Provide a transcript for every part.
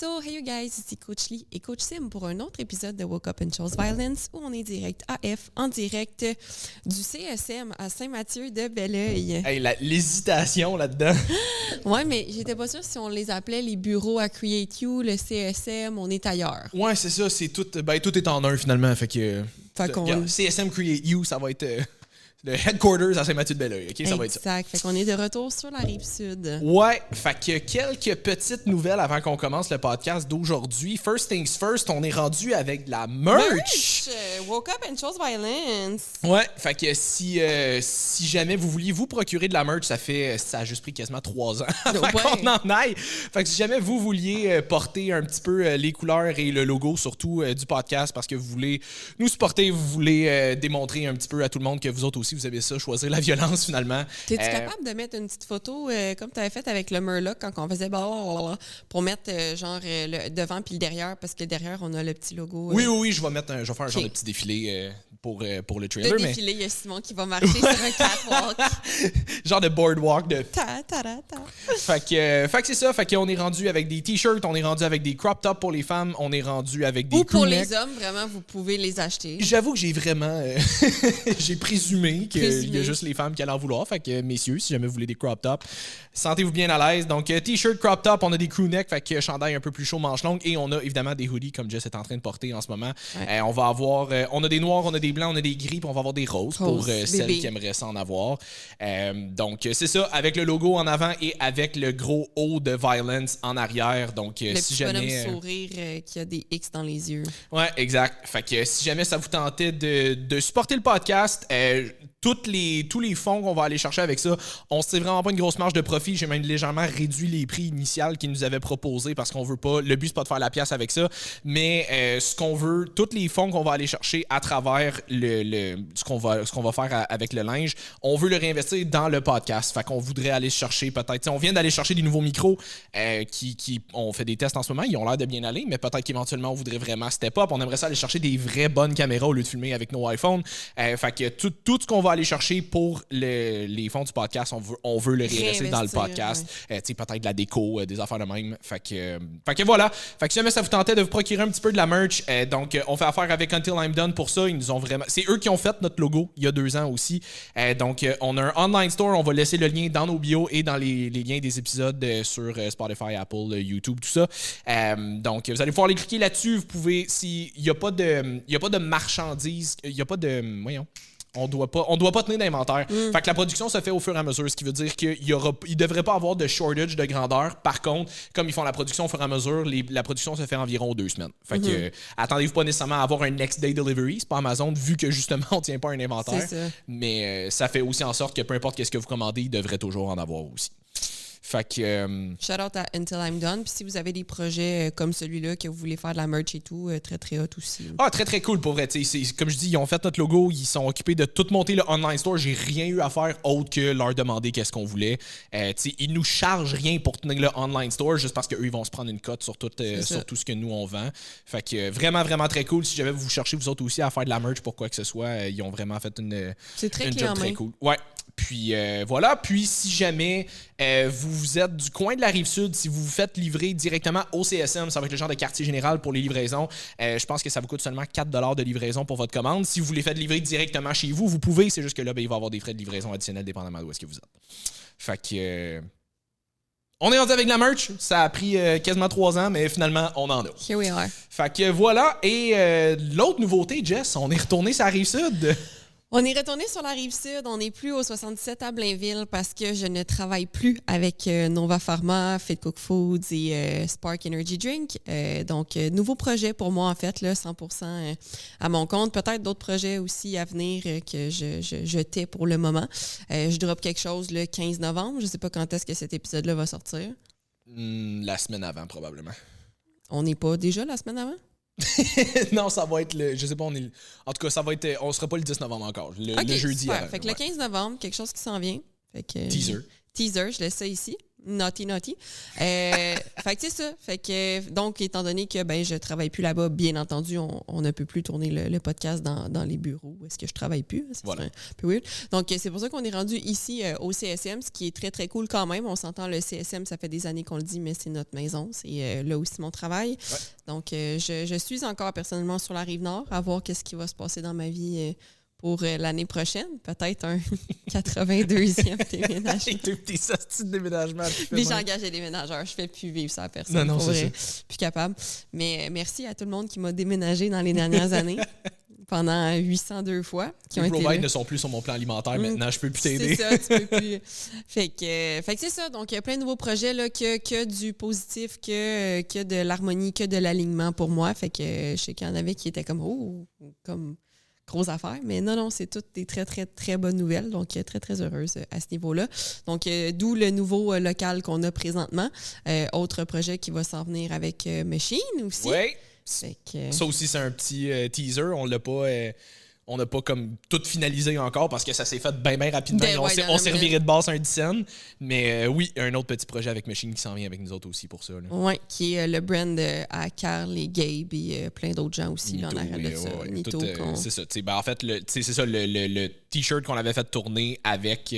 So, hey you guys, ici Coach Lee et Coach Sim pour un autre épisode de Woke Up and Chose Violence où on est direct AF, en direct du CSM à Saint-Mathieu de Belleuil. Hey, l'hésitation là-dedans. Ouais, mais j'étais pas sûre si on les appelait les bureaux à Create You, le CSM, on est ailleurs. Ouais, c'est ça, c'est tout. Ben, tout est en un finalement. Fait que. Qu'on... CSM Create You, ça va être. Le headquarters à Saint-Mathieu-de-Belleuil, OK? Ça va être ça. Exact. Fait qu'on est de retour sur la Rive-Sud. Ouais, fait que quelques petites nouvelles avant qu'on commence le podcast d'aujourd'hui. First things first, on est rendu avec de la merch! Woke Up and Chose Violence! Ouais, fait que si jamais vous vouliez vous procurer de la merch, ça a juste pris quasiment 3 ans avant qu'on en aille. Fait que si jamais vous vouliez porter un petit peu les couleurs et le logo surtout du podcast parce que vous voulez nous supporter, vous voulez démontrer un petit peu à tout le monde que vous autres aussi, vous avez ça, choisir la violence finalement. T'es-tu capable de mettre une petite photo comme tu avais fait avec le Murloc quand on faisait blablabla, pour mettre le devant puis le derrière parce que derrière on a le petit logo. Oui, je vais faire un genre de petit défilé pour le trailer. Le défilé, il y a Simon qui va marcher sur un catwalk. Genre de boardwalk de. Fait que c'est ça. Fait qu'on est rendu avec des t-shirts, on est rendu avec des crop tops pour les femmes, on est rendu avec des. Ou pour les hommes, vraiment, vous pouvez les acheter. J'avoue que j'ai vraiment. J'ai présumé qu'il y a juste les femmes qui allaient en vouloir. Fait que, messieurs, si jamais vous voulez des crop tops, sentez-vous bien à l'aise. Donc, t-shirt, crop top, on a des crew neck, fait que chandail un peu plus chaud, manche longue, et on a évidemment des hoodies comme Jess est en train de porter en ce moment. Ouais. On va avoir. On a des noirs, on a des blancs, on a des gris, puis on va avoir des roses pour celles qui aimeraient s'en avoir. Donc, c'est ça, avec le logo en avant et avec le gros O de Violence en arrière. Donc, le si jamais. bonhomme sourire qui a des X dans les yeux. Ouais, exact. Fait que si jamais ça vous tentait de supporter le podcast, tous les fonds qu'on va aller chercher avec ça, on sait vraiment pas une grosse marge de profit. J'ai même légèrement réduit les prix initiaux qu'ils nous avaient proposés parce qu'on veut pas. Le but, c'est pas de faire la pièce avec ça, mais ce qu'on veut, tous les fonds qu'on va aller chercher à travers ce qu'on va faire avec le linge, on veut le réinvestir dans le podcast. Fait qu'on voudrait aller chercher peut-être. On vient d'aller chercher des nouveaux micros on fait des tests en ce moment. Ils ont l'air de bien aller, mais peut-être qu'éventuellement, on voudrait vraiment step up. On aimerait ça aller chercher des vraies bonnes caméras au lieu de filmer avec nos iPhones. Fait que tout ce qu'on va aller chercher pour les fonds du podcast, on veut le réinvestir dans le podcast. Ouais. Peut-être de la déco, des affaires de même. Fait que voilà. Fait que si jamais ça vous tentait de vous procurer un petit peu de la merch, donc on fait affaire avec Until I'm Done pour ça. Ils nous ont vraiment. C'est eux qui ont fait notre logo il y a 2 ans aussi. Donc on a un online store. On va laisser le lien dans nos bios et dans les liens des épisodes sur Spotify, Apple, YouTube, tout ça. Donc vous allez pouvoir aller cliquer là-dessus. Vous pouvez, s'il n'y a pas de marchandises, il n'y a pas de. Voyons. On doit pas tenir d'inventaire. Fait que la production se fait au fur et à mesure, ce qui veut dire qu'il devrait pas avoir de shortage de grandeur. Par contre, comme ils font la production au fur et à mesure, la production se fait environ 2 semaines. Fait que attendez-vous pas nécessairement à avoir un next day delivery, c'est pas Amazon, vu que justement on tient pas un inventaire. Mais ça fait aussi en sorte que peu importe qu'est-ce que vous commandez, il devrait toujours en avoir aussi. Fait que. Shout out à Until I'm Done. Puis si vous avez des projets comme celui-là, que vous voulez faire de la merch et tout, très très hot aussi. Ah, très très cool pour vrai. Comme je dis, ils ont fait notre logo, ils sont occupés de tout monter le online store. J'ai rien eu à faire autre que leur demander qu'est-ce qu'on voulait. Ils nous chargent rien pour tenir le online store, juste parce qu'eux, ils vont se prendre une cote sur tout ce que nous on vend. Fait que vraiment vraiment très cool. Si jamais vous cherchez vous autres aussi à faire de la merch pour quoi que ce soit, ils ont vraiment fait une job très cool. Ouais. Puis voilà. Puis si jamais vous êtes du coin de la Rive-Sud, si vous vous faites livrer directement au CSM, ça va être le genre de quartier général pour les livraisons. Je pense que ça vous coûte seulement 4$ de livraison pour votre commande. Si vous voulez faire livrer directement chez vous, vous pouvez. C'est juste que là, il va y avoir des frais de livraison additionnels dépendamment d'où est-ce que vous êtes. Fait que... on est rendu avec la merch. Ça a pris quasiment 3 ans, mais finalement, on en a. Here we are. Fait que voilà. Et l'autre nouveauté, Jess, on est retourné sur la Rive-Sud. On est retourné sur la Rive-Sud. On n'est plus au 77 à Blainville parce que je ne travaille plus avec Nova Pharma, Fit Cook Foods et Spark Energy Drink. Donc, nouveau projet pour moi, en fait, là, 100% à mon compte. Peut-être d'autres projets aussi à venir que je tais pour le moment. Je drop quelque chose le 15 novembre. Je ne sais pas quand est-ce que cet épisode-là va sortir. La semaine avant, probablement. On n'est pas déjà la semaine avant? Non, ça va être je sais pas, en tout cas, ça va être, on sera pas le 10 novembre encore, le jeudi. Super. Fait que le 15 novembre, quelque chose qui s'en vient. Fait que, teaser, je laisse ça ici. Naughty. Fait que c'est ça. Fait que, donc, étant donné que je travaille plus là-bas, bien entendu, on ne peut plus tourner le podcast dans les bureaux où est-ce que je travaille plus. C'est un peu weird. Donc, c'est pour ça qu'on est rendu ici au CSM, ce qui est très, très cool quand même. On s'entend, le CSM, ça fait des années qu'on le dit, mais c'est notre maison. C'est là aussi mon travail. Ouais. Donc, je suis encore personnellement sur la Rive-Nord à voir qu'est-ce qui va se passer dans ma vie pour l'année prochaine. Peut-être un 82e déménagement. Avec tes petits hosties de déménagement. Mais j'ai engagé des déménageurs. Je ne fais plus vivre ça à personne. Non, c'est vrai. Plus capable. Mais merci à tout le monde qui m'a déménagé dans les dernières années. Pendant 802 fois. Les Provide ne sont plus sur mon plan alimentaire. Maintenant, je peux plus t'aider. C'est ça, tu peux plus. Fait que c'est ça. Donc, il y a plein de nouveaux projets, là, que du positif, que de l'harmonie, que de l'alignement pour moi. Fait que je sais qu'il y en avait qui étaient comme grosse affaire. Mais non, c'est toutes des très, très, très bonnes nouvelles. Donc, très, très heureuse à ce niveau-là. Donc, d'où le nouveau local qu'on a présentement. Autre projet qui va s'en venir avec Machine aussi. Oui. Ça aussi, c'est un petit teaser. On n'a pas comme tout finalisé encore parce que ça s'est fait bien rapidement. On s'est reviré de base un 10 cents. Mais oui, un autre petit projet avec Machine qui s'en vient avec nous autres aussi pour ça. Oui, qui est le brand à Carl et Gabe et plein d'autres gens aussi Nito, là, en arrière de ça. Nito, c'est ça. En fait, c'est ça, le t-shirt qu'on avait fait tourner avec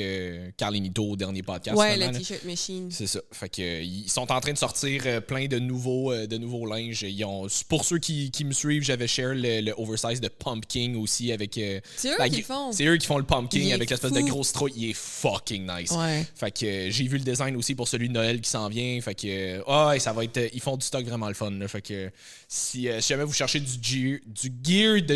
Carl et Nito au dernier podcast. Ouais, le t-shirt Machine. C'est ça. Fait que, ils sont en train de sortir plein de nouveaux linges. Pour ceux qui me suivent, j'avais share le oversize de Pumpkin aussi avec. C'est eux qui le font. C'est eux qui font le Pumpkin avec l'espèce de grosse straw. Il est fucking nice. Ouais. Fait que j'ai vu le design aussi pour celui de Noël qui s'en vient. Fait que ça va être. Ils font du stock vraiment le fun. Là. Fait que si jamais vous cherchez du gear de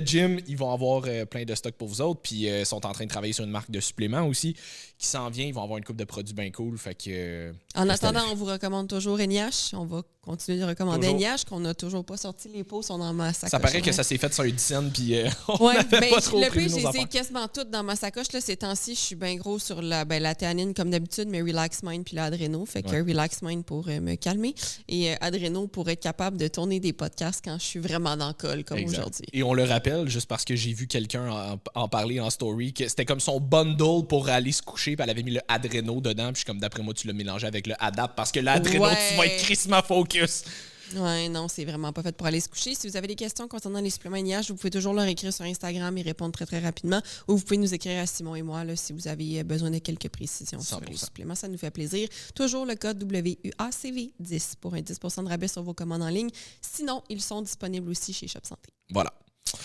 gym, ils vont avoir plein de stock pour vous autres. Puis ils sont en train de travailler sur une marque de suppléments aussi qui s'en vient. Ils vont avoir une couple de produits bien cool. Fait que en attendant, on vous recommande toujours NIH. On va continuer de recommander NIH, qu'on n'a toujours pas sorti les posts, sont dans ma sacoche. Ça paraît que ça s'est fait sur un 10 cents, puis on n'avait pas trop le pris plus, nos j'ai quasiment toutes dans ma sacoche. Là, ces temps-ci, je suis bien gros sur la théanine comme d'habitude, mais Relax Mind puis l'Adreno. Fait que Relax Mind pour me calmer et Adreno pour être capable de tourner des podcasts quand je suis vraiment dans le col, comme aujourd'hui. Et on le rappelle, juste parce que j'ai vu quelqu'un en parler en story, que c'était comme son bundle pour aller se coucher, puis elle avait mis le Adreno dedans, puis je suis comme, d'après moi, tu l'as mélangé avec le Adapt, parce que l'Adreno, tu vas être crissement focus. Ouais, non, c'est vraiment pas fait pour aller se coucher. Si vous avez des questions concernant les suppléments NIH, vous pouvez toujours leur écrire sur Instagram et répondre très, très rapidement. Ou vous pouvez nous écrire à Simon et moi là, si vous avez besoin de quelques précisions 100%. Sur les suppléments. Ça nous fait plaisir. Toujours le code WUACV10 pour un 10% de rabais sur vos commandes en ligne. Sinon, ils sont disponibles aussi chez Shop Santé. Voilà.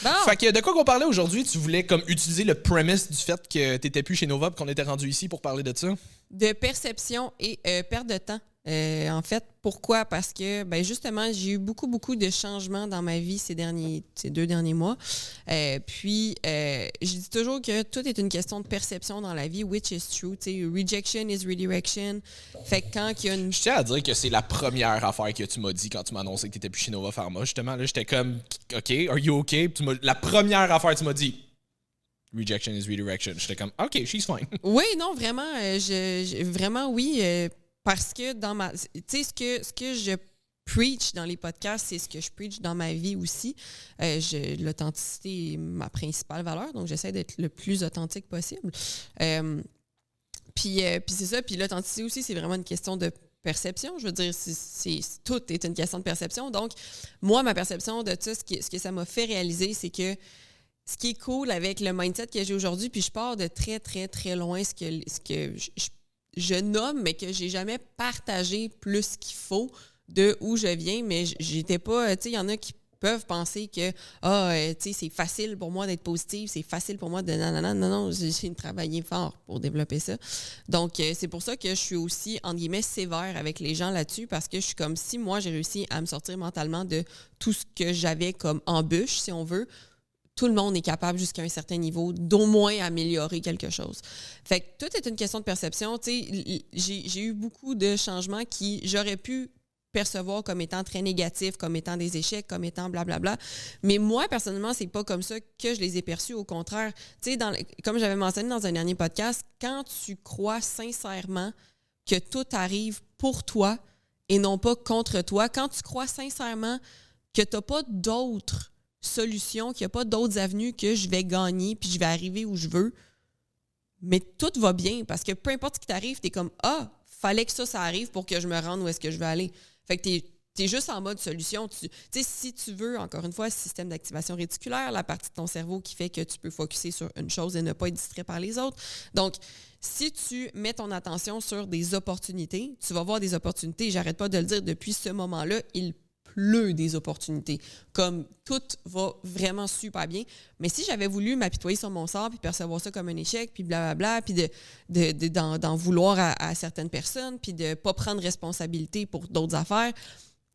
Bon. Fait que de quoi qu'on parlait aujourd'hui, tu voulais comme utiliser le premise du fait que t'étais plus chez Nova et qu'on était rendu ici pour parler de ça? De perception et perte de temps. En fait, pourquoi? Parce que, justement, j'ai eu beaucoup de changements dans ma vie ces 2 derniers mois. Puis, je dis toujours que tout est une question de perception dans la vie, which is true. T'sais, rejection is redirection. Fait que quand il y a une... Je tiens à dire que c'est la première affaire que tu m'as dit quand tu m'as annoncé que tu n'étais plus chez Nova Pharma. Justement, là, j'étais comme, OK, are you okay? Puis la première affaire que tu m'as dit, rejection is redirection. J'étais comme, OK, she's fine. Oui, non, vraiment, vraiment, oui. Parce que dans ma... Tu sais, ce que je preach dans les podcasts, c'est ce que je preach dans ma vie aussi. L'authenticité est ma principale valeur, donc j'essaie d'être le plus authentique possible. Puis c'est ça. Puis l'authenticité aussi, c'est vraiment une question de perception. Je veux dire, tout est une question de perception. Donc, moi, ma perception de ça, ce que ça m'a fait réaliser, c'est que ce qui est cool avec le mindset que j'ai aujourd'hui, puis je pars de très, très, très loin ce que je nomme, mais que j'ai jamais partagé plus qu'il faut de où je viens, mais j'étais pas... Tu sais, il y en a qui peuvent penser que tu sais, c'est facile pour moi d'être positive, c'est facile pour moi de... Non, j'ai travaillé fort pour développer ça. Donc, c'est pour ça que je suis aussi, entre guillemets, sévère avec les gens là-dessus, parce que je suis comme, si moi, j'ai réussi à me sortir mentalement de tout ce que j'avais comme embûche, si on veut, tout le monde est capable jusqu'à un certain niveau d'au moins améliorer quelque chose. Fait que tout est une question de perception. Tu sais, j'ai eu beaucoup de changements qui j'aurais pu percevoir comme étant très négatifs, comme étant des échecs, comme étant blablabla. Mais moi, personnellement, c'est pas comme ça que je les ai perçus. Au contraire, tu sais, comme j'avais mentionné dans un dernier podcast, quand tu crois sincèrement que tout arrive pour toi et non pas contre toi, quand tu crois sincèrement que tu n'as pas d'autres solution, qu'il n'y a pas d'autres avenues que je vais gagner puis je vais arriver où je veux, mais tout va bien parce que peu importe ce qui t'arrive, t'es comme « Ah, fallait que ça arrive pour que je me rende où est-ce que je veux aller. » Fait que t'es juste en mode solution. Tu sais, si tu veux, encore une fois, le système d'activation réticulaire, la partie de ton cerveau qui fait que tu peux focusser sur une chose et ne pas être distrait par les autres. Donc, si tu mets ton attention sur des opportunités, tu vas voir des opportunités. J'arrête pas de le dire, depuis ce moment-là, il pleut des opportunités. Comme tout va vraiment super bien. Mais si j'avais voulu m'apitoyer sur mon sort puis percevoir ça comme un échec, puis blablabla, puis d'en vouloir à certaines personnes, puis de pas prendre responsabilité pour d'autres affaires,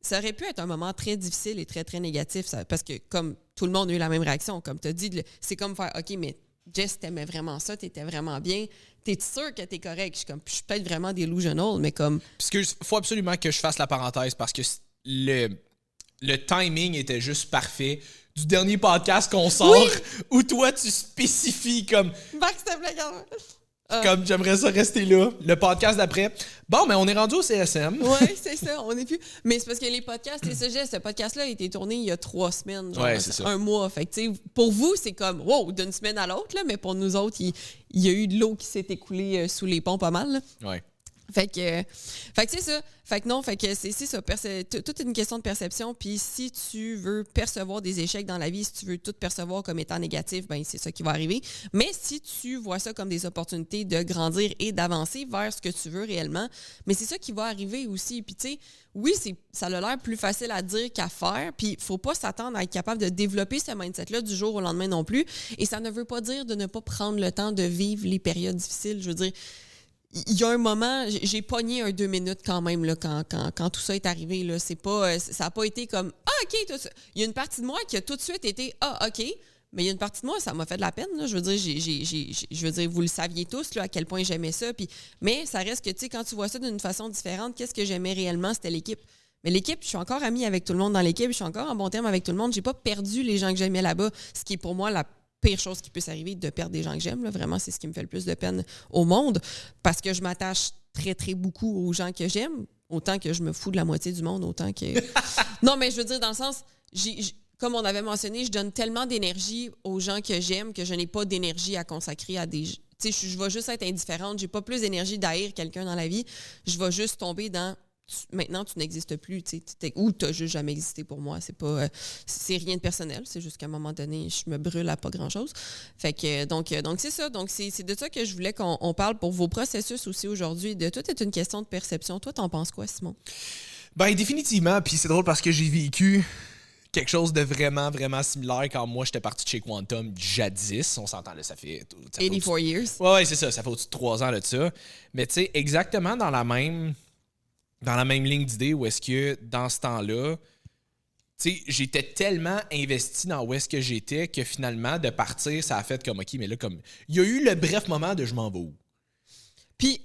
ça aurait pu être un moment très difficile et très, très négatif. Parce que comme tout le monde a eu la même réaction, comme tu as dit, c'est comme faire « OK, mais Jess, t'aimais vraiment ça, t'étais vraiment bien. T'es sûr que t'es correct? » Je suis peut-être vraiment delusional, mais comme... Parce qu'il faut absolument que je fasse la parenthèse parce que le timing était juste parfait du dernier podcast qu'on sort où toi, tu spécifies comme... Marc, s'il te plaît, comme j'aimerais ça rester là. Le podcast d'après. Bon, mais on est rendu au CSM. Oui, c'est ça. On est plus... Mais c'est parce que les podcasts, les sujets, ce podcast-là a été tourné il y a 3 semaines. Genre, ouais, c'est ça. Un mois. Fait que, pour vous, c'est comme, wow, d'une semaine à l'autre, là, mais pour nous autres, il y a eu de l'eau qui s'est écoulée sous les ponts pas mal. Là. Ouais. Fait que c'est ça. Fait que non, fait que c'est ça. Toute une question de perception. Puis si tu veux percevoir des échecs dans la vie, si tu veux tout percevoir comme étant négatif, ben c'est ça qui va arriver. Mais si tu vois ça comme des opportunités de grandir et d'avancer vers ce que tu veux réellement, mais c'est ça qui va arriver aussi. Puis tu sais, oui, ça a l'air plus facile à dire qu'à faire. Puis il faut pas s'attendre à être capable de développer ce mindset-là du jour au lendemain non plus. Et ça ne veut pas dire de ne pas prendre le temps de vivre les périodes difficiles. Je veux dire, il y a un moment, j'ai pogné un 2 minutes quand même là, quand tout ça est arrivé. Là. C'est pas, ça n'a pas été comme « Ah, OK! » Il y a une partie de moi qui a tout de suite été « Ah, OK! » Mais il y a une partie de moi, ça m'a fait de la peine. Là. Je veux dire, je veux dire, vous le saviez tous là, à quel point j'aimais ça. Mais ça reste que, tu sais, quand tu vois ça d'une façon différente, qu'est-ce que j'aimais réellement? C'était l'équipe. Mais l'équipe, je suis encore amie avec tout le monde dans l'équipe. Je suis encore en bon terme avec tout le monde. J'ai pas perdu les gens que j'aimais là-bas, ce qui est pour moi la pire chose qui puisse arriver, de perdre des gens que j'aime. Là. Vraiment, c'est ce qui me fait le plus de peine au monde parce que je m'attache très, très beaucoup aux gens que j'aime, autant que je me fous de la moitié du monde, autant que... Non, mais je veux dire, dans le sens, comme on avait mentionné, je donne tellement d'énergie aux gens que j'aime que je n'ai pas d'énergie à consacrer à des... Tu sais, je vais juste être indifférente. J'ai pas plus d'énergie d'haïr quelqu'un dans la vie. Je vais juste tomber dans... Maintenant, tu n'existes plus, ou tu n'as juste jamais existé pour moi. C'est pas, c'est rien de personnel, c'est juste qu'à un moment donné, je me brûle à pas grand-chose. Fait que, donc c'est ça. Donc, c'est de ça que je voulais qu'on parle pour vos processus aussi aujourd'hui. De tout est une question de perception. Toi, t'en penses quoi, Simon? Ben, définitivement. Puis c'est drôle parce que j'ai vécu quelque chose de vraiment, vraiment similaire quand moi, j'étais parti de chez Quantum jadis. On s'entend, là, ça fait 84 years. Ouais, c'est ça. Ça fait au-dessus de 3 ans là, de ça. Mais tu sais, exactement dans la même ligne d'idée où est-ce que dans ce temps-là, tu sais, j'étais tellement investi dans où est-ce que j'étais que finalement, de partir, ça a fait comme, OK, mais là, comme, il y a eu le bref moment de je m'en vais où. Puis,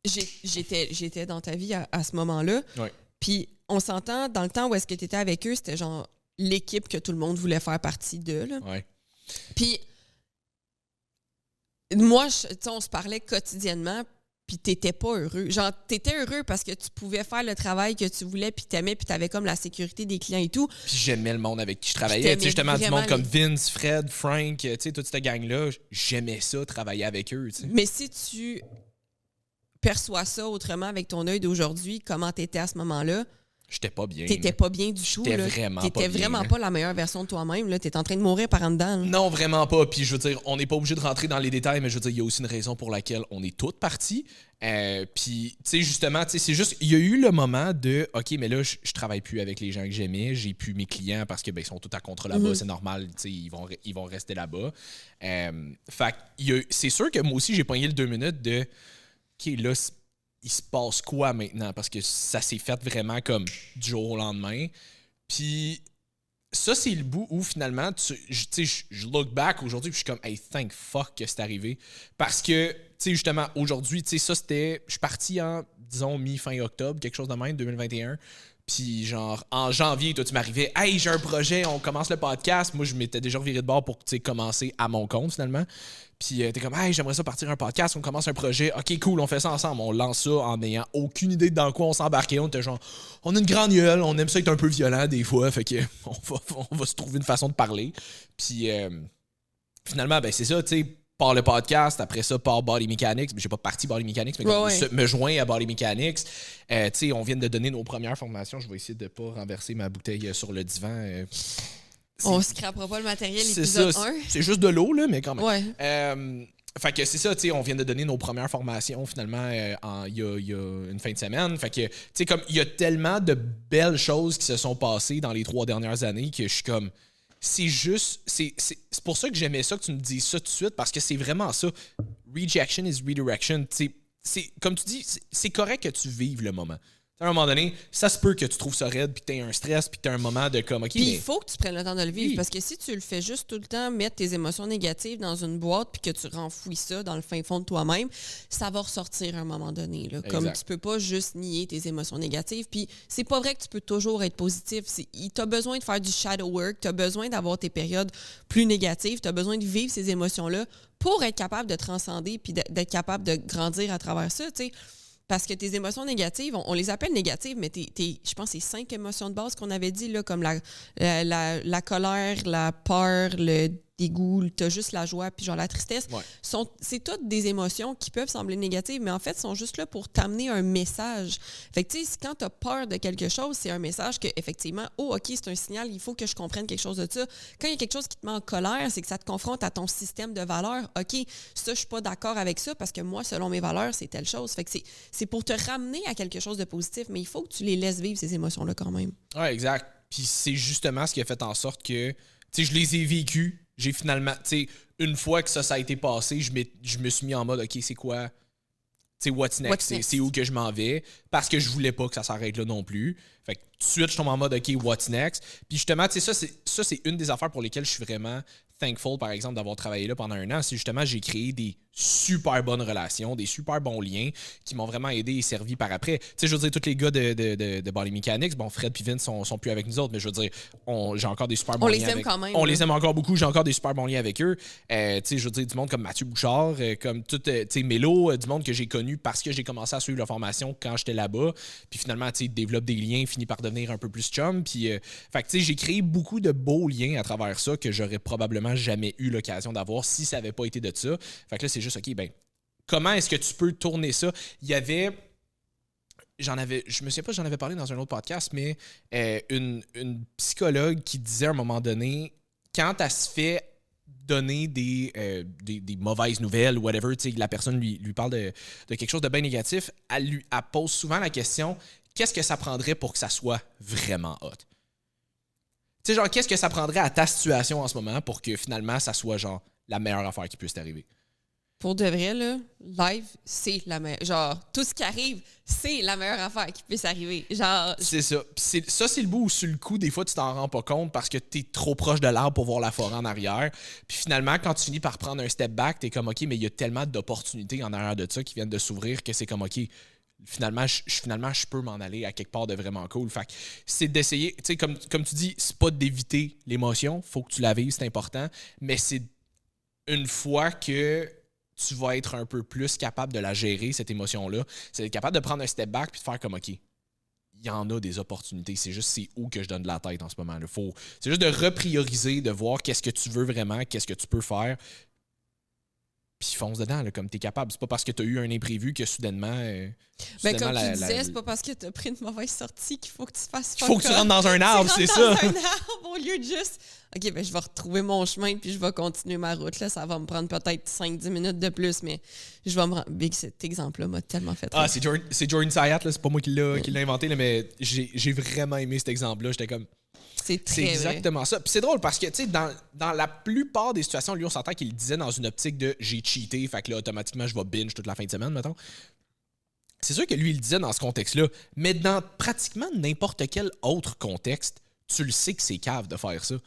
j'étais dans ta vie à ce moment-là. Ouais. Puis, on s'entend, dans le temps où est-ce que tu étais avec eux, c'était genre l'équipe que tout le monde voulait faire partie d'eux. Là. Ouais. Puis, moi, on se parlait quotidiennement, puis t'étais pas heureux. Genre, t'étais heureux parce que tu pouvais faire le travail que tu voulais, puis t'aimais, puis t'avais comme la sécurité des clients et tout. Puis j'aimais le monde avec qui je travaillais. Tu sais, justement, du monde comme Vince, Fred, Frank, tu sais, toute cette gang-là, j'aimais ça, travailler avec eux, tu sais. Mais si tu perçois ça autrement avec ton œil d'aujourd'hui, comment t'étais à ce moment-là? J'étais pas bien. T'étais pas bien du tout. T'étais vraiment pas la meilleure version de toi-même. Là. T'étais en train de mourir par en dedans. Là. Non, vraiment pas. Puis je veux dire, on n'est pas obligé de rentrer dans les détails, mais je veux dire, il y a aussi une raison pour laquelle on est toutes parties. Puis, tu sais, justement, c'est juste, il y a eu le moment de, OK, mais là, je travaille plus avec les gens que j'aimais. J'ai plus mes clients parce que ben, ils sont tous à contrat là-bas. C'est normal, tu sais, ils vont rester là-bas. Fait c'est sûr que moi aussi, j'ai pogné le 2 minutes de, OK, là, il se passe quoi maintenant? Parce que ça s'est fait vraiment comme du jour au lendemain. Puis ça, c'est le bout où finalement, je look back aujourd'hui, puis je suis comme, hey, thank fuck que c'est arrivé. Parce que, tu sais, justement, aujourd'hui, tu sais, ça, c'était, je suis parti en, disons, mi-fin octobre, quelque chose de même, 2021. Puis genre, en janvier, toi, tu m'arrivais, hey, j'ai un projet, on commence le podcast. Moi, je m'étais déjà reviré de bord pour, tu sais, commencer à mon compte, finalement. Puis t'es comme, hey, j'aimerais ça partir un podcast, on commence un projet. OK, cool, on fait ça ensemble. On lance ça en n'ayant aucune idée de dans quoi on s'embarquait. On était genre, on a une grande gueule, on aime ça être un peu violent des fois, fait que on va se trouver une façon de parler. Puis finalement, ben c'est ça, tu sais, par le podcast, après ça, par Body Mechanics. J'ai pas parti Body Mechanics, mais me joins à Body Mechanics. On vient de donner nos premières formations. Je vais essayer de pas renverser ma bouteille sur le divan. On scrapera pas le matériel, c'est épisode ça, 1. C'est juste de l'eau, là, mais quand même. Ouais. Fait que c'est ça, tu sais, on vient de donner nos premières formations finalement il y a une fin de semaine. Fait que, tu sais, comme il y a tellement de belles choses qui se sont passées dans les 3 dernières années que je suis comme. C'est juste. C'est pour ça que j'aimais ça que tu me dises ça tout de suite, parce que c'est vraiment ça. Rejection is redirection. Comme tu dis, c'est correct que tu vives le moment. À un moment donné, ça se peut que tu trouves ça raide, puis que tu aies un stress, puis que tu aies un moment de comme, OK, puis il faut que tu prennes le temps de le vivre, oui. parce que si tu le fais juste tout le temps, mettre tes émotions négatives dans une boîte, puis que tu renfouis ça dans le fin fond de toi-même, ça va ressortir à un moment donné. Là. Comme tu peux pas juste nier tes émotions négatives, puis c'est pas vrai que tu peux toujours être positif. Tu as besoin de faire du shadow work, tu as besoin d'avoir tes périodes plus négatives, tu as besoin de vivre ces émotions-là pour être capable de transcender, puis d'être capable de grandir à travers ça, tu sais. Parce que tes émotions négatives, on les appelle négatives, mais je pense que c'est 5 émotions de base qu'on avait dit, là, comme la colère, la peur, le dégoût, t'as juste la joie, puis genre la tristesse. Ouais. C'est toutes des émotions qui peuvent sembler négatives, mais en fait, sont juste là pour t'amener un message. Fait que, tu sais, quand t'as peur de quelque chose, c'est un message que, effectivement, oh, OK, c'est un signal, il faut que je comprenne quelque chose de ça. Quand il y a quelque chose qui te met en colère, c'est que ça te confronte à ton système de valeurs. OK, ça, je suis pas d'accord avec ça parce que moi, selon mes valeurs, c'est telle chose. Fait que c'est pour te ramener à quelque chose de positif, mais il faut que tu les laisses vivre, ces émotions-là, quand même. Ouais, exact. Puis c'est justement ce qui a fait en sorte que, tu sais, je les ai vécues. J'ai finalement, tu sais, une fois que ça a été passé, je me suis mis en mode, OK, c'est quoi? Tu sais, what's next? C'est où que je m'en vais? Parce que je voulais pas que ça s'arrête là non plus. Fait que tout de suite, je tombe en mode, OK, what's next? Puis justement, tu sais, ça, c'est une des affaires pour lesquelles je suis vraiment thankful, par exemple, d'avoir travaillé là pendant 1 an. C'est justement, j'ai créé des super bonnes relations, des super bons liens qui m'ont vraiment aidé et servi par après. Tu sais, je veux dire, tous les gars de Body Mechanics, bon, Fred et Vince sont plus avec nous autres, mais je veux dire, j'ai encore des super bons liens. On les aime quand même. On les aime encore beaucoup, j'ai encore des super bons liens avec eux. Tu sais, je veux dire, du monde comme Mathieu Bouchard, comme tout, tu sais, Mélo, du monde que j'ai connu parce que j'ai commencé à suivre la formation quand j'étais là-bas. Puis finalement, tu sais, développe des liens, finit par devenir un peu plus chum. Puis, fait que, tu sais, j'ai créé beaucoup de beaux liens à travers ça que j'aurais probablement jamais eu l'occasion d'avoir si ça n'avait pas été de ça. Fait que là, c'est juste, OK, ben, comment est-ce que tu peux tourner ça? Il y avait... je me souviens pas si j'en avais parlé dans un autre podcast, mais une psychologue qui disait à un moment donné, quand elle se fait donner des mauvaises nouvelles ou whatever, tu sais, la personne lui parle de quelque chose de bien négatif, elle pose souvent la question, qu'est-ce que ça prendrait pour que ça soit vraiment hot? Tu sais, genre, qu'est-ce que ça prendrait à ta situation en ce moment pour que finalement, ça soit genre la meilleure affaire qui puisse t'arriver? Pour de vrai, là, live, c'est la meilleure. Genre, tout ce qui arrive, c'est la meilleure affaire qui puisse arriver. Genre. C'est ça. Ça, c'est le bout où, sur le coup, des fois, tu t'en rends pas compte parce que t'es trop proche de l'arbre pour voir la forêt en arrière. Puis finalement, quand tu finis par prendre un step back, t'es comme, OK, mais il y a tellement d'opportunités en arrière de ça qui viennent de s'ouvrir que c'est comme, OK, finalement, je peux m'en aller à quelque part de vraiment cool. Fait que c'est d'essayer, tu sais, comme tu dis, c'est pas d'éviter l'émotion. Faut que tu la vives, c'est important. Mais c'est une fois que tu vas être un peu plus capable de la gérer, cette émotion-là, c'est d'être capable de prendre un step back puis de faire comme, OK, il y en a des opportunités. C'est juste, c'est où que je donne de la tête en ce moment. C'est juste de reprioriser, de voir qu'est-ce que tu veux vraiment, qu'est-ce que tu peux faire. Puis fonce dedans, là, comme t'es capable. C'est pas parce que t'as eu un imprévu que soudainement... Ben, comme tu disais, c'est pas parce que t'as pris une mauvaise sortie qu'il faut que tu fasses... Il faut que tu rentres dans un arbre, c'est ça. dans un arbre au lieu de juste... OK, ben je vais retrouver mon chemin puis je vais continuer ma route. Là, ça va me prendre peut-être 5-10 minutes de plus, mais je vais me rendre... Big, cet exemple-là m'a tellement fait... Ah, c'est Jordan Sayat, là, c'est pas moi qui l'ai inventé, là, mais j'ai vraiment aimé cet exemple-là. J'étais comme... C'est exactement ça. Puis c'est drôle parce que, tu sais, dans la plupart des situations, lui, on s'entend qu'il disait dans une optique de j'ai cheaté, fait que là, automatiquement, je vais binge toute la fin de semaine, mettons. C'est sûr que lui, il le disait dans ce contexte-là, mais dans pratiquement n'importe quel autre contexte, tu le sais que c'est cave de faire ça. Tu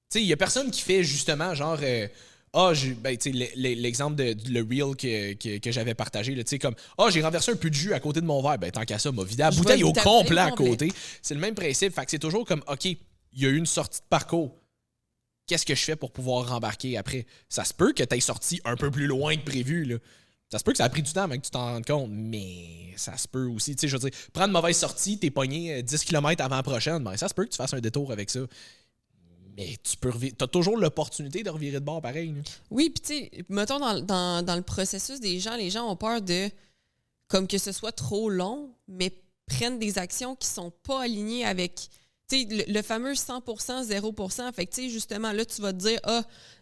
sais, il y a personne qui fait justement genre... l'exemple de le reel que j'avais partagé, tu sais, comme j'ai renversé un peu de jus à côté de mon verre, ben tant qu'à ça, m'a vidé la bouteille au complet à côté. C'est le même principe. Fait que c'est toujours comme, OK, il y a eu une sortie de parcours. Qu'est-ce que je fais pour pouvoir rembarquer après? Ça se peut que tu aies sorti un peu plus loin que prévu, là. Ça se peut que ça a pris du temps avant que tu t'en rendes compte, mais ça se peut aussi. Tu sais, je veux dire, prendre une mauvaise sortie, t'es pogné 10 km avant la prochaine, ben ça se peut que tu fasses un détour avec ça. Mais t'as toujours l'opportunité de revirer de bord pareil. Là. Oui, puis tu sais, mettons dans le processus des gens, les gens ont peur de, comme que ce soit trop long, mais prennent des actions qui sont pas alignées avec, tu sais, le fameux 100%, 0%. Fait que tu sais, justement, là, tu vas te dire,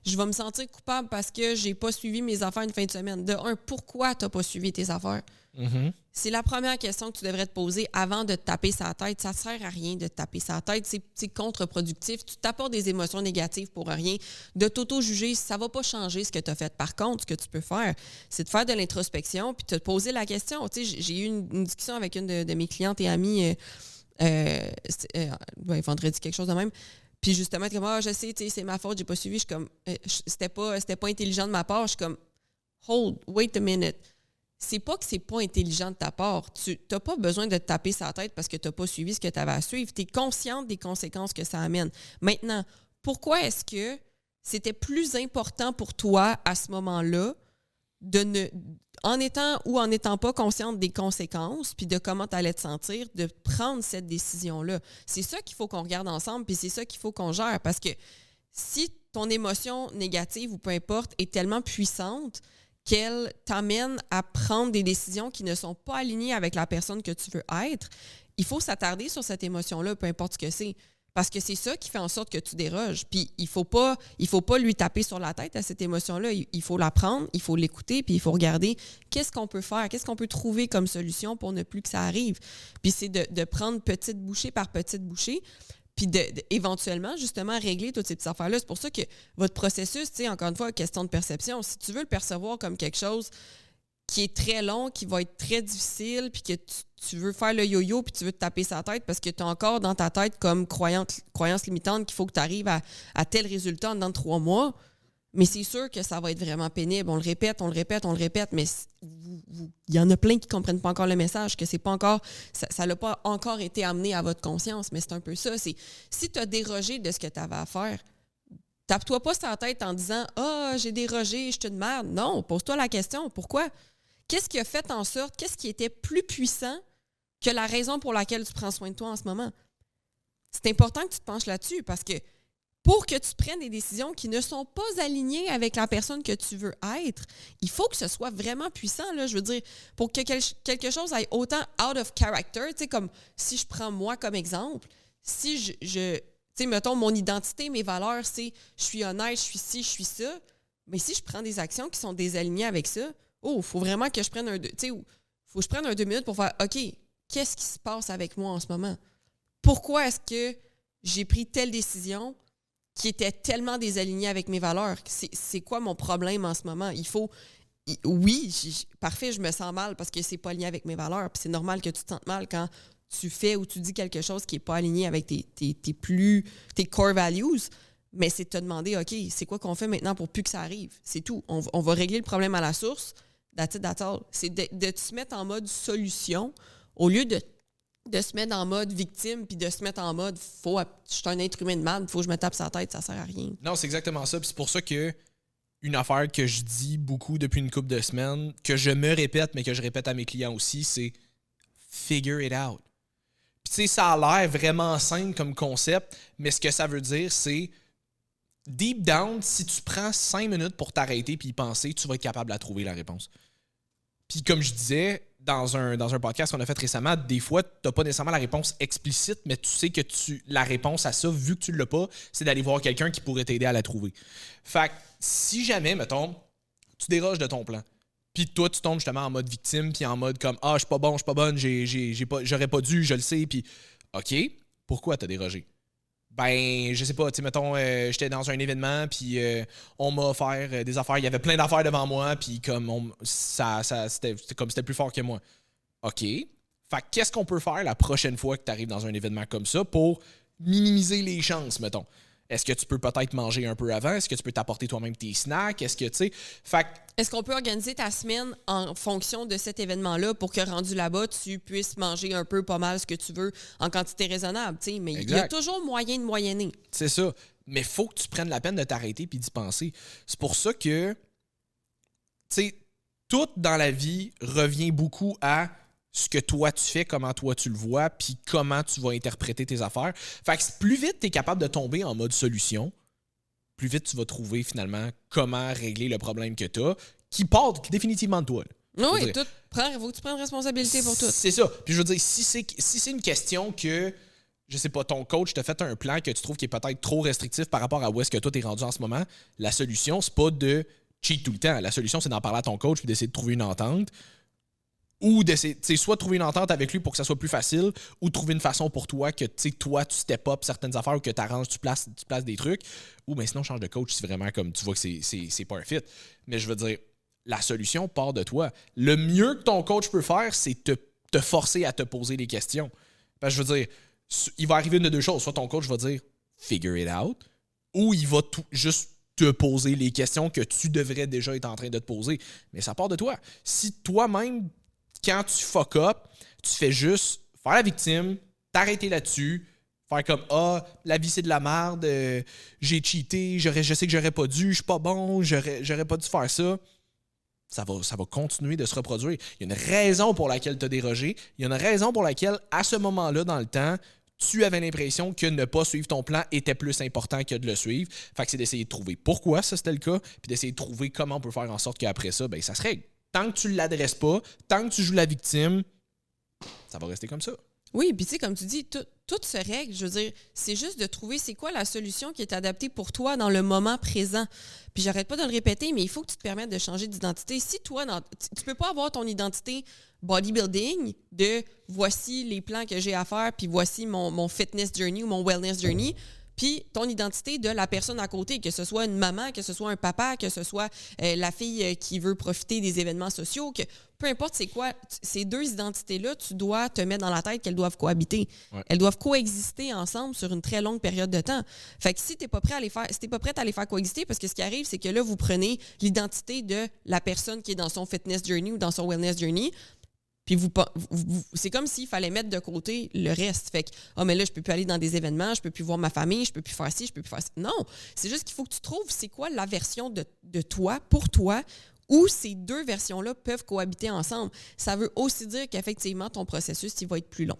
je vais me sentir coupable parce que j'ai pas suivi mes affaires une fin de semaine. De un, pourquoi t'as pas suivi tes affaires? Mm-hmm. C'est la première question que tu devrais te poser avant de te taper sa tête. Ça sert à rien de te taper sa tête. C'est contre-productif. Tu t'apportes des émotions négatives pour rien. De t'auto-juger, ça va pas changer ce que tu as fait. Par contre, ce que tu peux faire, c'est de faire de l'introspection puis te poser la question. Tu sais, j'ai eu une discussion avec une de mes clientes et amies vendredi, quelque chose de même. Puis justement, comme, je sais, c'est ma faute, j'ai pas suivi. Je suis comme, c'était pas intelligent de ma part. Je suis comme, wait a minute. C'est pas que c'est pas intelligent de ta part. Tu n'as pas besoin de te taper sa tête parce que tu n'as pas suivi ce que tu avais à suivre. Tu es consciente des conséquences que ça amène. Maintenant, pourquoi est-ce que c'était plus important pour toi à ce moment-là en étant ou en n'étant pas consciente des conséquences puis de comment tu allais te sentir, de prendre cette décision-là? C'est ça qu'il faut qu'on regarde ensemble puis c'est ça qu'il faut qu'on gère parce que si ton émotion négative ou peu importe est tellement puissante qu'elle t'amène à prendre des décisions qui ne sont pas alignées avec la personne que tu veux être, il faut s'attarder sur cette émotion-là, peu importe ce que c'est. Parce que c'est ça qui fait en sorte que tu déroges. Puis il faut pas lui taper sur la tête à cette émotion-là. Il faut la prendre, il faut l'écouter, puis il faut regarder qu'est-ce qu'on peut faire, qu'est-ce qu'on peut trouver comme solution pour ne plus que ça arrive. Puis c'est de prendre petite bouchée par petite bouchée, puis éventuellement, justement, régler toutes ces petites affaires-là. C'est pour ça que votre processus, tu sais, encore une fois, question de perception, si tu veux le percevoir comme quelque chose qui est très long, qui va être très difficile, puis que tu veux faire le yo-yo, puis tu veux te taper sa tête parce que tu as encore dans ta tête comme croyance limitante qu'il faut que tu arrives à tel résultat en dedans de 3 mois, mais c'est sûr que ça va être vraiment pénible. On le répète, mais il y en a plein qui ne comprennent pas encore le message, que c'est pas encore, ça n'a pas encore été amené à votre conscience, mais c'est un peu ça. C'est, si tu as dérogé de ce que tu avais à faire, tape-toi pas sur la tête en disant « Ah, j'ai dérogé, je te demande. » Non, pose-toi la question. Pourquoi? Qu'est-ce qui a fait en sorte, qu'est-ce qui était plus puissant que la raison pour laquelle tu prends soin de toi en ce moment? C'est important que tu te penches là-dessus parce que pour que tu prennes des décisions qui ne sont pas alignées avec la personne que tu veux être, il faut que ce soit vraiment puissant. Là. Je veux dire, pour que quelque chose aille autant out of character, tu sais, comme si je prends moi comme exemple, si tu sais, mettons, mon identité, mes valeurs, c'est je suis honnête, je suis ci, je suis ça, mais si je prends des actions qui sont désalignées avec ça, il faut vraiment que je prenne faut que je prenne 2 minutes pour faire, OK, qu'est-ce qui se passe avec moi en ce moment? Pourquoi est-ce que j'ai pris telle décision qui était tellement désaligné avec mes valeurs? C'est quoi mon problème en ce moment? Parfait, je me sens mal parce que c'est pas aligné avec mes valeurs. Puis c'est normal que tu te sentes mal quand tu fais ou tu dis quelque chose qui n'est pas aligné avec tes core values. Mais c'est de te demander, OK, c'est quoi qu'on fait maintenant pour plus que ça arrive? C'est tout. On va régler le problème à la source. That's all. C'est de se mettre en mode solution au lieu de se mettre en mode victime puis de se mettre en mode je suis un être humain de merde, faut que je me tape sa tête, ça sert à rien. Non, c'est exactement ça. Puis c'est pour ça que une affaire que je dis beaucoup depuis une couple de semaines, que je me répète, mais que je répète à mes clients aussi, c'est figure it out. Puis tu sais, ça a l'air vraiment simple comme concept, mais ce que ça veut dire, c'est deep down, si tu prends 5 minutes pour t'arrêter puis y penser, tu vas être capable de trouver la réponse. Puis comme je disais, dans un podcast qu'on a fait récemment, des fois, tu n'as pas nécessairement la réponse explicite, mais tu sais que la réponse à ça, vu que tu ne l'as pas, c'est d'aller voir quelqu'un qui pourrait t'aider à la trouver. Fait que si jamais, mettons, tu déroges de ton plan, puis toi, tu tombes justement en mode victime, puis en mode comme « Ah, je suis pas bon, je suis pas bonne, j'aurais pas dû, je le sais », puis « OK, pourquoi t'as dérogé? » Ben, je sais pas, tu sais, mettons, j'étais dans un événement, puis on m'a offert des affaires, il y avait plein d'affaires devant moi, puis comme c'était comme c'était plus fort que moi. OK. Fait que qu'est-ce qu'on peut faire la prochaine fois que tu arrives dans un événement comme ça pour minimiser les chances, mettons? Est-ce que tu peux peut-être manger un peu avant? Est-ce que tu peux t'apporter toi-même tes snacks? Est-ce que, tu sais... Fait que... Est-ce qu'on peut organiser ta semaine en fonction de cet événement-là pour que, rendu là-bas, tu puisses manger un peu pas mal ce que tu veux en quantité raisonnable, tu sais? Mais il y a toujours moyen de moyenner. C'est ça. Mais il faut que tu prennes la peine de t'arrêter puis d'y penser. C'est pour ça que, tu sais, tout dans la vie revient beaucoup à ce que toi tu fais, comment toi tu le vois, puis comment tu vas interpréter tes affaires. Fait que plus vite tu es capable de tomber en mode solution, plus vite tu vas trouver finalement comment régler le problème que tu as, qui part définitivement de toi. Oui, il faut que tu prennes responsabilité pour tout. C'est ça. Puis je veux dire, si c'est une question que, je sais pas, ton coach t'a fait un plan que tu trouves qui est peut-être trop restrictif par rapport à où est-ce que toi t'es rendu en ce moment, la solution, c'est pas de cheat tout le temps. La solution, c'est d'en parler à ton coach puis d'essayer de trouver une entente. Ou d'essayer, soit de trouver une entente avec lui pour que ça soit plus facile, ou de trouver une façon pour toi que toi, tu step up certaines affaires ou que tu arranges, tu places des trucs. Ou ben sinon, change de coach si vraiment comme tu vois que c'est pas un fit. Mais je veux dire, la solution part de toi. Le mieux que ton coach peut faire, c'est te forcer à te poser des questions. Parce que je veux dire, il va arriver une de deux choses. Soit ton coach va dire « figure it out », ou il va juste te poser les questions que tu devrais déjà être en train de te poser. Mais ça part de toi. Si toi-même, quand tu fuck up, tu fais juste faire la victime, t'arrêter là-dessus, faire comme « Ah, la vie c'est de la merde, j'ai cheaté, je sais que j'aurais pas dû, je suis pas bon, j'aurais pas dû faire ça », ça va continuer de se reproduire. Il y a une raison pour laquelle tu as dérogé. Il y a une raison pour laquelle, à ce moment-là, dans le temps, tu avais l'impression que ne pas suivre ton plan était plus important que de le suivre. Fait que c'est d'essayer de trouver pourquoi ça c'était le cas, puis d'essayer de trouver comment on peut faire en sorte qu'après ça, ben ça se règle. Tant que tu ne l'adresses pas, tant que tu joues la victime, ça va rester comme ça. Oui, puis tu sais, comme tu dis, tout se règle. Je veux dire, c'est juste de trouver c'est quoi la solution qui est adaptée pour toi dans le moment présent. Puis j'arrête pas de le répéter, mais il faut que tu te permettes de changer d'identité. Si toi, tu peux pas avoir ton identité bodybuilding de voici les plans que j'ai à faire, puis voici mon fitness journey ou mon wellness journey, puis ton identité de la personne à côté, que ce soit une maman, que ce soit un papa, que ce soit la fille qui veut profiter des événements sociaux, que peu importe c'est quoi, ces deux identités-là, tu dois te mettre dans la tête qu'elles doivent cohabiter. Ouais. Elles doivent coexister ensemble sur une très longue période de temps. Fait que si t'es pas prêt à les faire, si t'es pas prête à les faire coexister, parce que ce qui arrive, c'est que là, vous prenez l'identité de la personne qui est dans son fitness journey ou dans son wellness journey, puis c'est comme s'il fallait mettre de côté le reste. Fait que, mais là, je peux plus aller dans des événements, je peux plus voir ma famille, je peux plus faire ci, je peux plus faire ça. Non, c'est juste qu'il faut que tu trouves c'est quoi la version de toi, pour toi, où ces deux versions-là peuvent cohabiter ensemble. Ça veut aussi dire qu'effectivement, ton processus, il va être plus long.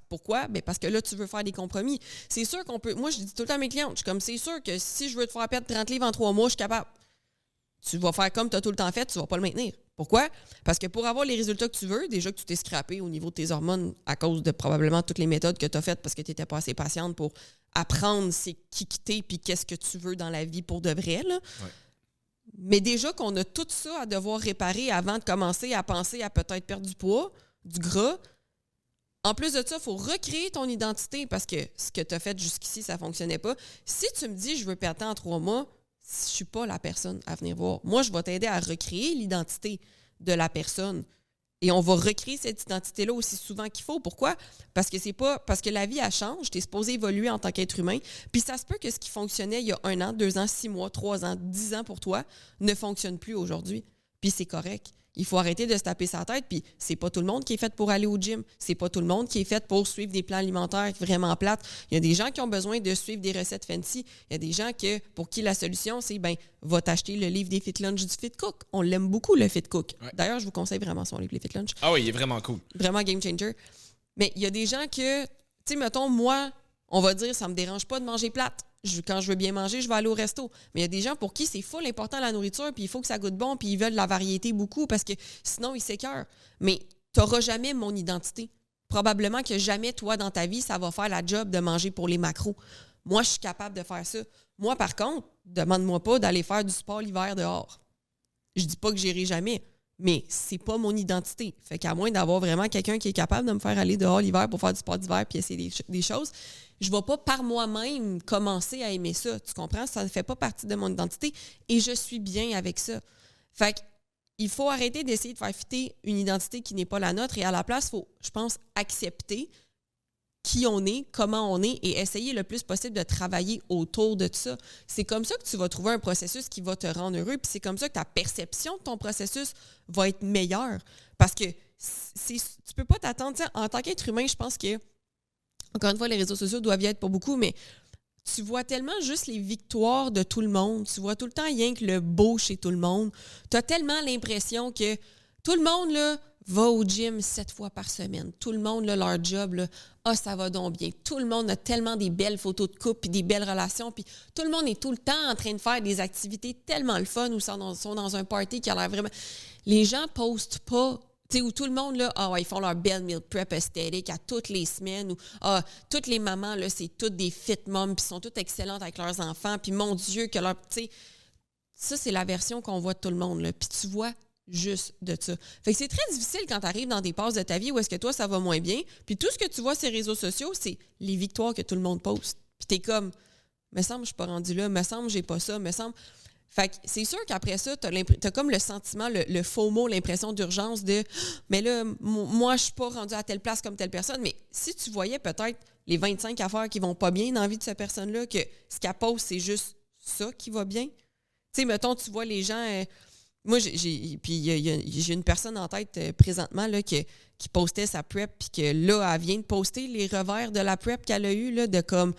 Pourquoi? Ben parce que là, tu veux faire des compromis. C'est sûr qu'on peut... Moi, je dis tout le temps à mes clientes, je suis comme, c'est sûr que si je veux te faire perdre 30 livres en 3 mois, je suis capable. Tu vas faire comme tu as tout le temps fait, tu vas pas le maintenir. Pourquoi? Parce que pour avoir les résultats que tu veux, déjà que tu t'es scrappé au niveau de tes hormones à cause de probablement toutes les méthodes que tu as faites parce que tu n'étais pas assez patiente pour apprendre c'est qui t'es puis qu'est-ce que tu veux dans la vie pour de vrai. Là. Ouais. Mais déjà qu'on a tout ça à devoir réparer avant de commencer à penser à peut-être perdre du poids, du gras. En plus de ça, il faut recréer ton identité parce que ce que tu as fait jusqu'ici, ça ne fonctionnait pas. Si tu me dis « je veux perdre en 3 mois », je ne suis pas la personne à venir voir. Moi, je vais t'aider à recréer l'identité de la personne. Et on va recréer cette identité-là aussi souvent qu'il faut. Pourquoi? Parce que la vie, elle change. Tu es supposé évoluer en tant qu'être humain. Puis ça se peut que ce qui fonctionnait il y a 1 an, 2 ans, 6 mois, 3 ans, 10 ans pour toi ne fonctionne plus aujourd'hui. Puis c'est correct. Il faut arrêter de se taper sa tête. Puis c'est pas tout le monde qui est fait pour aller au gym. C'est pas tout le monde qui est fait pour suivre des plans alimentaires vraiment plates. Il y a des gens qui ont besoin de suivre des recettes fancy. Il y a des gens pour qui la solution, c'est va t'acheter le livre des Fit Lunch du Fit Cook. On l'aime beaucoup, le Fit Cook. Ouais. D'ailleurs, je vous conseille vraiment son livre, les Fit Lunch. Ah oui, il est vraiment cool. Vraiment game changer. Mais il y a des gens que, tu sais, mettons, moi, on va dire, ça me dérange pas de manger plate. Quand je veux bien manger, je vais aller au resto. Mais il y a des gens pour qui c'est full important la nourriture, puis il faut que ça goûte bon, puis ils veulent de la variété beaucoup parce que sinon, ils s'écœurent. Mais tu n'auras jamais mon identité. Probablement que jamais, toi, dans ta vie, ça va faire la job de manger pour les macros. Moi, je suis capable de faire ça. Moi, par contre, demande-moi pas d'aller faire du sport l'hiver dehors. Je dis pas que j'irai jamais, mais c'est pas mon identité. Fait qu'à moins d'avoir vraiment quelqu'un qui est capable de me faire aller dehors l'hiver pour faire du sport d'hiver puis essayer des choses, je ne vais pas par moi-même commencer à aimer ça. Tu comprends? Ça ne fait pas partie de mon identité et je suis bien avec ça. Fait qu'il faut arrêter d'essayer de faire fitter une identité qui n'est pas la nôtre et à la place, il faut, je pense, accepter qui on est, comment on est et essayer le plus possible de travailler autour de ça. C'est comme ça que tu vas trouver un processus qui va te rendre heureux puis c'est comme ça que ta perception de ton processus va être meilleure. Parce que tu peux pas t'attendre. En tant qu'être humain, je pense que encore une fois, les réseaux sociaux doivent y être pour beaucoup, mais tu vois tellement juste les victoires de tout le monde. Tu vois tout le temps rien que le beau chez tout le monde. Tu as tellement l'impression que tout le monde là, va au gym 7 fois par semaine. Tout le monde, là, leur job, là, ça va donc bien. Tout le monde a tellement des belles photos de couple puis des belles relations. Puis tout le monde est tout le temps en train de faire des activités tellement le fun ou sont dans un party qui a l'air vraiment... Les gens postent pas... Tu sais, où tout le monde, là, ils font leur belle meal prep esthétique à toutes les semaines. Ou toutes les mamans, là, c'est toutes des fit moms puis sont toutes excellentes avec leurs enfants. Puis mon Dieu, que leur... Tu sais, ça, c'est la version qu'on voit de tout le monde, là. Puis tu vois... juste de ça. Fait que c'est très difficile quand tu arrives dans des passes de ta vie où est-ce que toi, ça va moins bien. Puis tout ce que tu vois sur les réseaux sociaux, c'est les victoires que tout le monde poste. Puis t'es comme, me semble, je suis pas rendu là, me semble, j'ai pas ça, me semble. Fait que c'est sûr qu'après ça, t'as comme le sentiment, le faux mot, l'impression d'urgence de, mais là, moi, je suis pas rendu à telle place comme telle personne. Mais si tu voyais peut-être les 25 affaires qui vont pas bien dans la vie de cette personne-là, que ce qu'elle poste, c'est juste ça qui va bien. Tu sais, mettons, tu vois les gens... moi, j'ai une personne en tête présentement là, qui postait sa prep, puis que là, elle vient de poster les revers de la prep qu'elle a eue, là, de comme,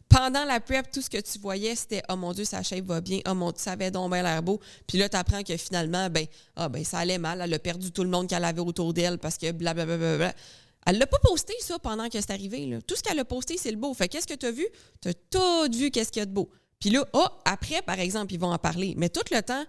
pendant la prep, tout ce que tu voyais, c'était « Oh mon Dieu, sa shape va bien. Oh mon Dieu, ça avait donc bien l'air beau. » Puis là, tu apprends que finalement, ça allait mal. Elle a perdu tout le monde qu'elle avait autour d'elle parce que blablabla. Elle l'a pas posté, ça, pendant que c'est arrivé. Là. Tout ce qu'elle a posté, c'est le beau. Fait qu'est-ce que tu as vu? Tu as tout vu qu'est-ce qu'il y a de beau. Puis là, après, par exemple, ils vont en parler. Mais tout le temps,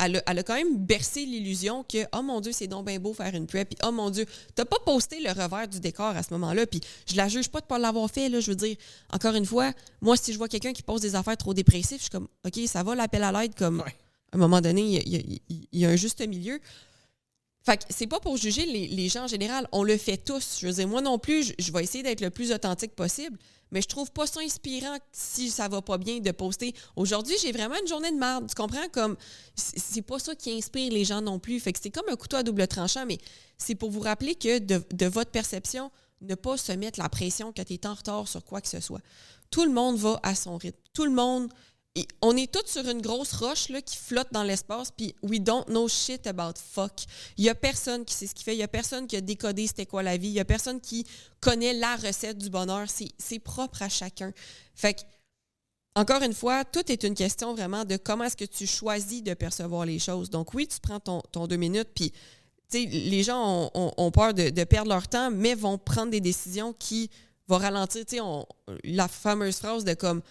elle a quand même bercé l'illusion que « Oh mon Dieu, c'est donc bien beau faire une prep. » Puis « Oh mon Dieu, t'as pas posté le revers du décor à ce moment-là. » Puis je la juge pas de pas l'avoir fait. Là, je veux dire, encore une fois, moi, si je vois quelqu'un qui poste des affaires trop dépressives, je suis comme « OK, ça va, l'appel à l'aide. » Comme Ouais. À un moment donné, il y a un juste milieu. Fait que c'est pas pour juger les gens en général. On le fait tous. Je veux dire, moi non plus, je vais essayer d'être le plus authentique possible. Mais je trouve pas ça inspirant si ça va pas bien de poster. Aujourd'hui, j'ai vraiment une journée de merde. Tu comprends? Comme c'est pas ça qui inspire les gens non plus. Fait que c'est comme un couteau à double tranchant, mais c'est pour vous rappeler que de votre perception, ne pas se mettre la pression que tu es en retard sur quoi que ce soit. Tout le monde va à son rythme. Tout le monde... on est tous sur une grosse roche là, qui flotte dans l'espace, puis we don't know shit about fuck. Il n'y a personne qui sait ce qu'il fait, il n'y a personne qui a décodé c'était quoi la vie, il n'y a personne qui connaît la recette du bonheur. C'est propre à chacun. Fait que, encore une fois, tout est une question vraiment de comment est-ce que tu choisis de percevoir les choses. Donc oui, tu prends ton 2 minutes, puis les gens ont peur de perdre leur temps, mais vont prendre des décisions qui vont ralentir. La fameuse phrase de comme...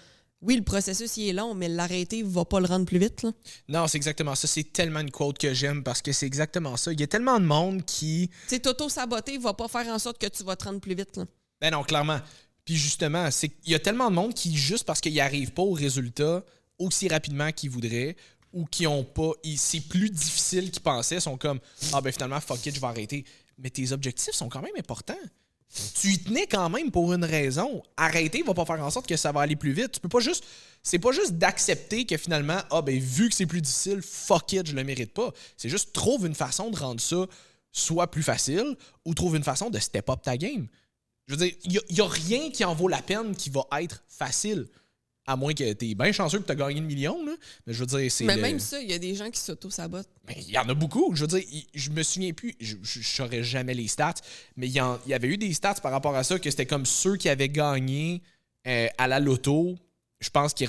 Oui, le processus, il est long, mais l'arrêter ne va pas le rendre plus vite. Là. Non, c'est exactement ça. C'est tellement une quote que j'aime parce que c'est exactement ça. Il y a tellement de monde qui... Tu sais, t'auto-saboter ne va pas faire en sorte que tu vas te rendre plus vite. Là. Ben non, clairement. Puis justement, il y a tellement de monde qui, juste parce qu'ils n'arrivent pas au résultat aussi rapidement qu'ils voudraient ou qui ont pas... c'est plus difficile qu'ils pensaient, sont comme « Ah ben finalement, fuck it, je vais arrêter. » Mais tes objectifs sont quand même importants. Tu y tenais quand même pour une raison. Arrêter va pas faire en sorte que ça va aller plus vite. Tu peux pas juste... C'est pas juste d'accepter que finalement, vu que c'est plus difficile, fuck it, je le mérite pas. C'est juste trouve une façon de rendre ça soit plus facile ou trouve une façon de step up ta game. Je veux dire, il y a rien qui en vaut la peine qui va être facile. À moins que t'es bien chanceux que t'as gagné 1 million, là. Mais je veux dire, c'est... Mais même ça, il y a des gens qui s'auto-sabotent. Il y en a beaucoup. Je veux dire, je me souviens plus, je saurais jamais les stats, mais il y avait eu des stats par rapport à ça, que c'était comme ceux qui avaient gagné à la loto, je pense qu'ils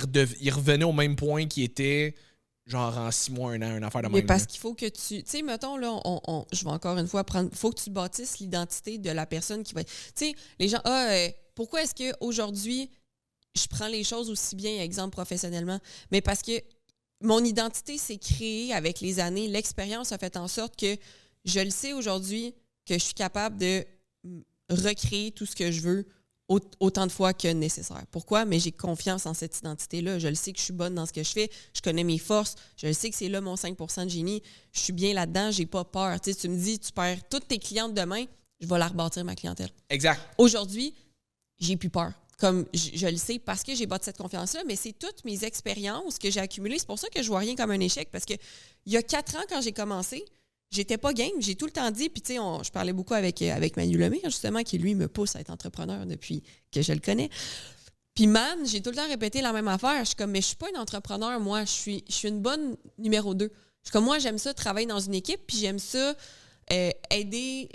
revenaient au même point qu'ils étaient genre en 6 mois, 1 an, une affaire de même. Mais parce qu'il faut que tu... Tu sais, mettons, là, je vais encore une fois prendre... Il faut que tu bâtisses l'identité de la personne qui va... Tu sais, les gens... pourquoi est-ce qu'aujourd'hui... je prends les choses aussi bien, exemple, professionnellement, mais parce que mon identité s'est créée avec les années. L'expérience a fait en sorte que je le sais aujourd'hui que je suis capable de recréer tout ce que je veux autant de fois que nécessaire. Pourquoi? Mais j'ai confiance en cette identité-là. Je le sais que je suis bonne dans ce que je fais. Je connais mes forces. Je le sais que c'est là mon 5% de génie. Je suis bien là-dedans. J'ai pas peur. Tu sais, tu me dis, tu perds toutes tes clientes demain, je vais la rebâtir, ma clientèle. Exact. Aujourd'hui, j'ai plus peur. Comme je le sais parce que j'ai bâti cette confiance-là, mais c'est toutes mes expériences que j'ai accumulées. C'est pour ça que je vois rien comme un échec, parce que il y a 4 ans, quand j'ai commencé, j'étais pas game. J'ai tout le temps dit, puis tu sais, je parlais beaucoup avec Manu Lemire, justement, qui lui me pousse à être entrepreneur depuis que je le connais. Puis man, j'ai tout le temps répété la même affaire. Je suis comme, mais je suis pas une entrepreneur, moi. Je suis une bonne numéro 2. Je suis comme, moi, j'aime ça travailler dans une équipe, puis j'aime ça aider,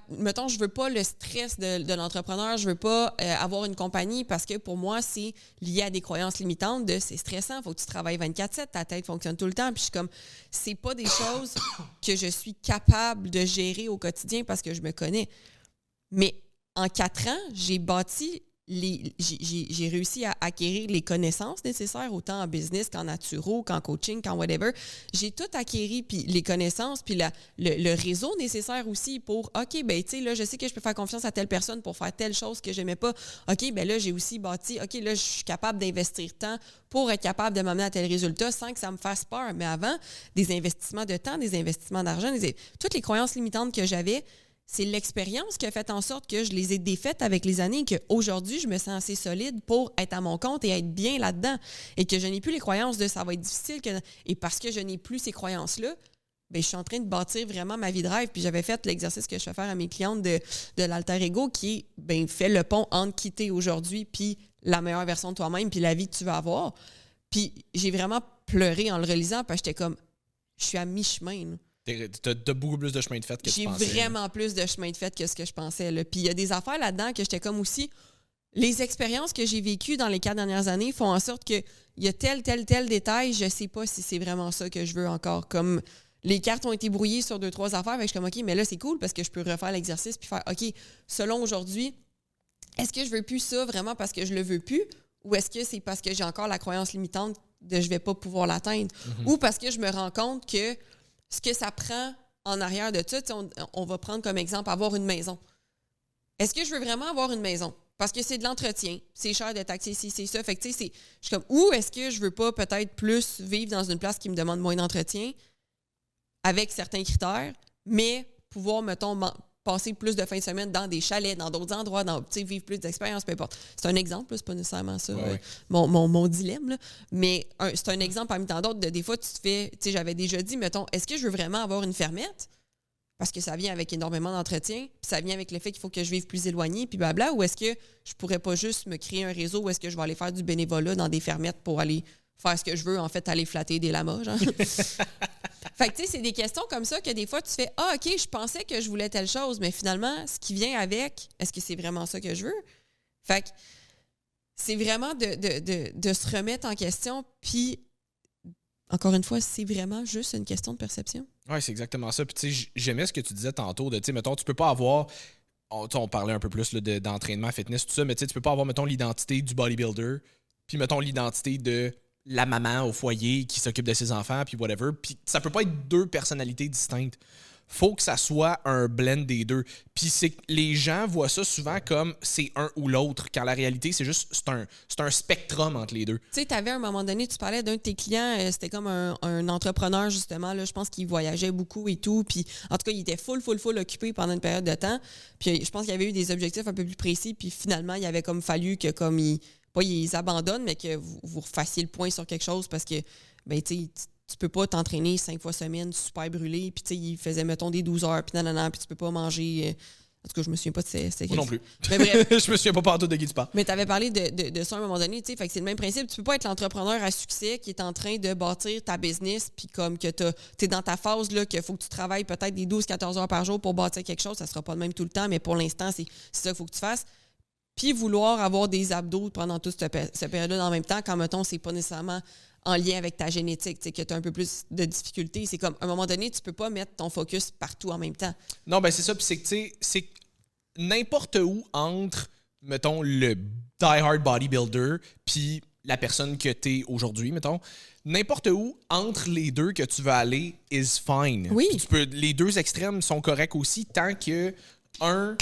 mettons, je veux pas le stress de l'entrepreneur, je veux pas avoir une compagnie parce que pour moi, c'est lié à des croyances limitantes de c'est stressant, faut que tu travailles 24/7, ta tête fonctionne tout le temps. Puis je suis comme, c'est pas des choses que je suis capable de gérer au quotidien parce que je me connais. Mais en 4 ans, j'ai bâti j'ai réussi à acquérir les connaissances nécessaires, autant en business qu'en naturo, qu'en coaching, qu'en whatever. J'ai tout acquéri, puis les connaissances, puis le réseau nécessaire aussi pour, OK, ben tu sais, là, je sais que je peux faire confiance à telle personne pour faire telle chose que j'aimais pas. OK, ben là, j'ai aussi bâti, OK, là, je suis capable d'investir temps pour être capable de m'amener à tel résultat sans que ça me fasse peur. Mais avant, des investissements de temps, des investissements d'argent, toutes les croyances limitantes que j'avais, c'est l'expérience qui a fait en sorte que je les ai défaites avec les années et qu'aujourd'hui, je me sens assez solide pour être à mon compte et être bien là-dedans. Et que je n'ai plus les croyances de ça va être difficile. Et parce que je n'ai plus ces croyances-là, bien, je suis en train de bâtir vraiment ma vie de rêve. Puis j'avais fait l'exercice que je fais faire à mes clientes de l'alter ego qui est, bien, fait le pont entre quitter aujourd'hui puis la meilleure version de toi-même puis la vie que tu vas avoir. Puis j'ai vraiment pleuré en le relisant parce que j'étais comme, je suis à mi-chemin, là. T'as beaucoup plus de chemin de fait que tu pensais. J'ai vraiment plus de chemin de fait que ce que je pensais. Là. Puis il y a des affaires là-dedans que j'étais comme aussi... Les expériences que j'ai vécues dans les 4 dernières années font en sorte qu'il y a tel détail, je sais pas si c'est vraiment ça que je veux encore. Comme les cartes ont été brouillées sur 2-3 affaires, je suis comme, OK, mais là, c'est cool parce que je peux refaire l'exercice puis faire, OK, selon aujourd'hui, est-ce que je veux plus ça vraiment parce que je le veux plus ou est-ce que c'est parce que j'ai encore la croyance limitante de je vais pas pouvoir l'atteindre ou parce que je me rends compte que ce que ça prend en arrière de ça, on va prendre comme exemple avoir une maison. Est-ce que je veux vraiment avoir une maison? Parce que c'est de l'entretien, c'est cher de taxer ici, c'est ça. Fait que tu sais, je suis comme, ou est-ce que je veux pas peut-être plus vivre dans une place qui me demande moins d'entretien avec certains critères, mais pouvoir, mettons, passer plus de fins de semaine dans des chalets, dans d'autres endroits, vivre plus d'expériences, peu importe. C'est un exemple, c'est pas nécessairement ça, mon dilemme, là. Mais c'est un exemple parmi tant d'autres. Des fois, tu te fais, j'avais déjà dit, mettons, est-ce que je veux vraiment avoir une fermette? Parce que ça vient avec énormément d'entretien, puis ça vient avec le fait qu'il faut que je vive plus éloigné, puis blabla, ou est-ce que je pourrais pas juste me créer un réseau où est-ce que je vais aller faire du bénévolat dans des fermettes pour aller faire ce que je veux, en fait, aller flatter des lamas, genre. Fait que, tu sais, c'est des questions comme ça que des fois, tu fais « Ah, OK, je pensais que je voulais telle chose, mais finalement, ce qui vient avec, est-ce que c'est vraiment ça que je veux? » Fait que c'est vraiment de se remettre en question, puis, encore une fois, c'est vraiment juste une question de perception. Oui, c'est exactement ça. Puis, tu sais, j'aimais ce que tu disais tantôt, de, tu sais, mettons, tu peux pas avoir... On parlait un peu plus là, d'entraînement, fitness, tout ça, mais tu sais, tu peux pas avoir, mettons, l'identité du bodybuilder, puis, mettons, l'identité de la maman au foyer qui s'occupe de ses enfants, puis whatever. Puis ça peut pas être 2 personnalités distinctes. Faut que ça soit un blend des 2. Puis c'est les gens voient ça souvent comme c'est un ou l'autre, quand la réalité, c'est juste c'est un spectrum entre les 2. Tu sais, t'avais à un moment donné, tu parlais d'un de tes clients, c'était comme un entrepreneur, justement, là, je pense qu'il voyageait beaucoup et tout, puis en tout cas, il était full occupé pendant une période de temps, puis je pense qu'il y avait eu des objectifs un peu plus précis, puis finalement, il avait comme fallu que comme ils abandonnent, mais que vous refassiez le point sur quelque chose parce que, ben, tu sais, tu peux pas t'entraîner 5 fois semaine super brûlé, puis tu sais, il faisait, mettons, des 12 heures, puis nanana, puis tu peux pas manger... En tout cas, je me souviens pas de ces Moi non plus. Mais bref. Je me souviens pas partout de qui tu parles. Mais tu avais parlé de ça à un moment donné, tu sais, fait que c'est le même principe. Tu peux pas être l'entrepreneur à succès qui est en train de bâtir ta business, puis comme que t'es dans ta phase, là, qu'il faut que tu travailles peut-être des 12-14 heures par jour pour bâtir quelque chose. Ça sera pas le même tout le temps, mais pour l'instant, c'est ça qu'il faut que tu fasses. Puis vouloir avoir des abdos pendant toute cette période-là en même temps, quand, mettons, c'est pas nécessairement en lien avec ta génétique, que tu as un peu plus de difficultés. C'est comme, à un moment donné, tu peux pas mettre ton focus partout en même temps. Non, ben c'est ça. Puis c'est que, tu sais, c'est n'importe où entre, mettons, le die-hard bodybuilder puis la personne que t'es aujourd'hui, mettons, n'importe où entre les 2 que tu veux aller is fine. Oui. Puis les 2 extrêmes sont corrects aussi tant que tant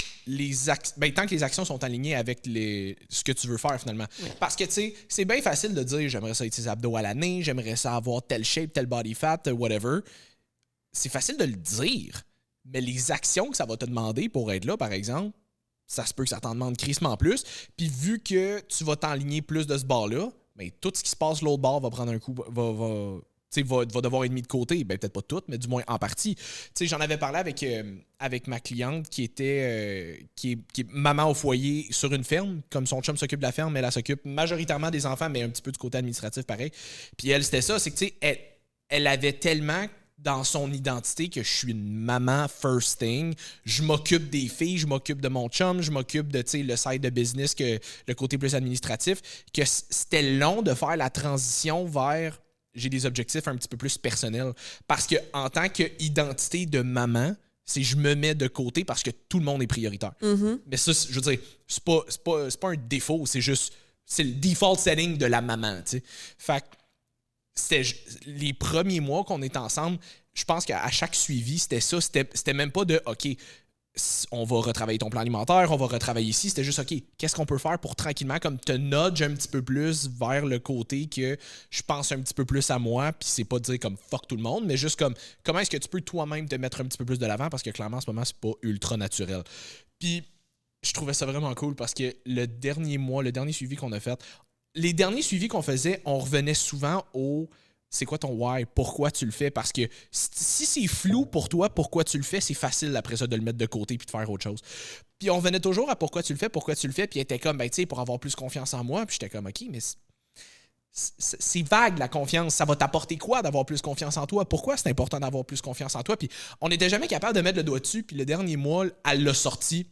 que les actions sont alignées avec ce que tu veux faire finalement. Oui. Parce que, tu sais, c'est bien facile de dire j'aimerais ça être ses abdos à l'année, j'aimerais ça avoir telle shape, tel body fat, whatever. C'est facile de le dire, mais les actions que ça va te demander pour être là, par exemple, ça se peut que ça t'en demande crissement plus. Puis vu que tu vas t'enligner plus de ce bord-là, ben, tout ce qui se passe l'autre bord va prendre un coup, va devoir être mis de côté. Ben, peut-être pas tout, mais du moins en partie. J'en avais parlé avec ma cliente qui est maman au foyer sur une ferme. Comme son chum s'occupe de la ferme, elle s'occupe majoritairement des enfants, mais un petit peu du côté administratif pareil. Puis elle, c'était ça, c'est que elle avait tellement dans son identité que je suis une maman first thing. Je m'occupe des filles, je m'occupe de mon chum, je m'occupe de le side de business, que le côté plus administratif, que c'était long de faire la transition vers j'ai des objectifs un petit peu plus personnels. Parce que en tant qu'identité de maman, c'est je me mets de côté parce que tout le monde est prioritaire. Mm-hmm. Mais ça, je veux dire, c'est pas un défaut, c'est juste c'est le default setting de la maman, tu sais. Fait que les premiers mois qu'on était ensemble, je pense qu'à chaque suivi, c'était ça. C'était même pas de OK, on va retravailler ton plan alimentaire, on va retravailler ici. C'était juste OK, qu'est-ce qu'on peut faire pour tranquillement comme te nudge un petit peu plus vers le côté que je pense un petit peu plus à moi, puis c'est pas de dire comme fuck tout le monde, mais juste comme comment est-ce que tu peux toi-même te mettre un petit peu plus de l'avant parce que clairement en ce moment, c'est pas ultra naturel. Puis je trouvais ça vraiment cool parce que le dernier suivi qu'on a fait, les derniers suivis qu'on faisait, on revenait souvent au c'est quoi ton why, pourquoi tu le fais, parce que si c'est flou pour toi, pourquoi tu le fais, c'est facile après ça de le mettre de côté puis de faire autre chose. Puis on revenait toujours à pourquoi tu le fais, puis il était comme, ben tu sais, pour avoir plus confiance en moi, puis j'étais comme, OK, mais c'est vague la confiance. Ça va t'apporter quoi d'avoir plus confiance en toi? Pourquoi c'est important d'avoir plus confiance en toi? Puis on n'était jamais capable de mettre le doigt dessus. Puis le dernier mois, elle l'a sorti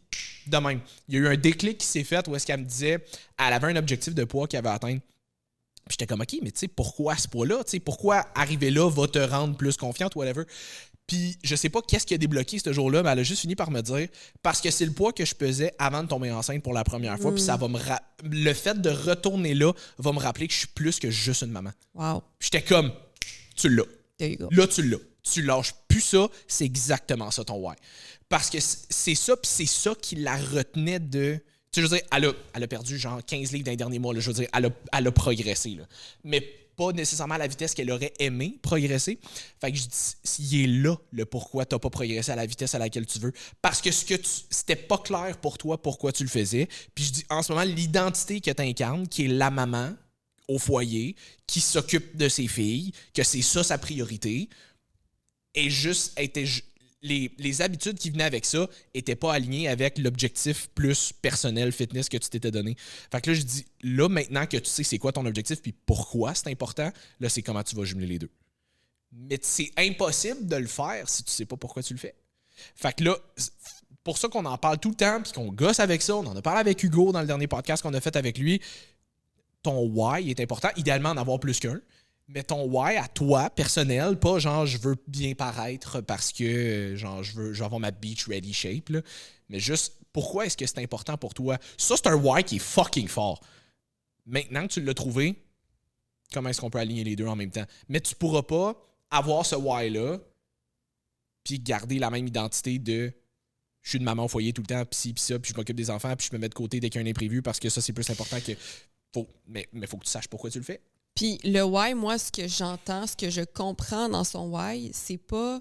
de même. Il y a eu un déclic qui s'est fait où est-ce qu'elle me disait, elle avait un objectif de poids qu'elle avait atteint. Puis j'étais comme, OK, mais tu sais, pourquoi ce poids-là? Tu sais, pourquoi arriver là va te rendre plus confiante, whatever? Puis je sais pas qu'est-ce qui a débloqué ce jour-là, mais elle a juste fini par me dire parce que c'est le poids que je pesais avant de tomber enceinte pour la première fois. Puis ça va le fait de retourner là va me rappeler que je suis plus que juste une maman. Wow. Puis j'étais comme, tu l'as. There you go. Là, tu l'as. Tu lâches plus ça, c'est exactement ça ton why. Parce que c'est ça, puis c'est ça qui la retenait de. Tu sais, je veux dire, elle a perdu genre 15 livres dans les derniers mois. Là, je veux dire, elle a progressé. Là. Mais pas nécessairement à la vitesse qu'elle aurait aimé progresser. Fait que je dis, il est là le pourquoi tu n'as pas progressé à la vitesse à laquelle tu veux. Parce que c'était pas clair pour toi pourquoi tu le faisais. Puis je dis, en ce moment, l'identité que tu incarnes, qui est la maman au foyer, qui s'occupe de ses filles, que c'est ça sa priorité, et juste les habitudes qui venaient avec ça n'étaient pas alignées avec l'objectif plus personnel, fitness que tu t'étais donné. Fait que là, je dis, là, maintenant que tu sais c'est quoi ton objectif puis pourquoi c'est important, là, c'est comment tu vas jumeler les deux. Mais c'est impossible de le faire si tu sais pas pourquoi tu le fais. Fait que là, pour ça qu'on en parle tout le temps puis qu'on gosse avec ça, on en a parlé avec Hugo dans le dernier podcast qu'on a fait avec lui, ton why est important, idéalement en avoir plus qu'un. Mais ton why à toi, personnel, pas genre je veux bien paraître parce que genre je veux avoir ma beach ready shape, là. Mais juste pourquoi est-ce que c'est important pour toi? Ça, c'est un why qui est fucking fort. Maintenant que tu l'as trouvé, comment est-ce qu'on peut aligner les deux en même temps? Mais tu pourras pas avoir ce why-là puis garder la même identité de je suis une maman au foyer tout le temps, puis ci, puis ça, puis je m'occupe des enfants, puis je me mets de côté dès qu'il y a un imprévu parce que ça, c'est plus important que. Mais faut que tu saches pourquoi tu le fais. Puis le why, moi, ce que j'entends, ce que je comprends dans son why, c'est pas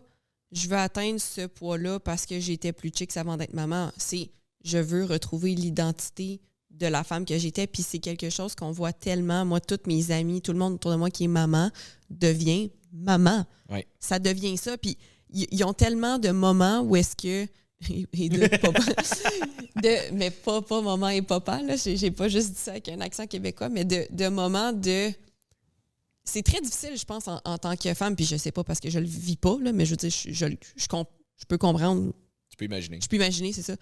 je veux atteindre ce poids-là parce que j'étais plus chic avant d'être maman. C'est je veux retrouver l'identité de la femme que j'étais. Puis c'est quelque chose qu'on voit tellement. Moi, toutes mes amies, tout le monde autour de moi qui est maman devient maman. Ouais. Ça devient ça. Puis ils ont tellement de moments où est-ce que et de papa. Mais pas maman et papa, là. J'ai pas juste dit ça avec un accent québécois, mais de moments de. C'est très difficile, je pense, en tant que femme, puis je sais pas parce que je le vis pas, là, mais je veux dire, je peux comprendre. Tu peux imaginer. Je peux imaginer, c'est ça.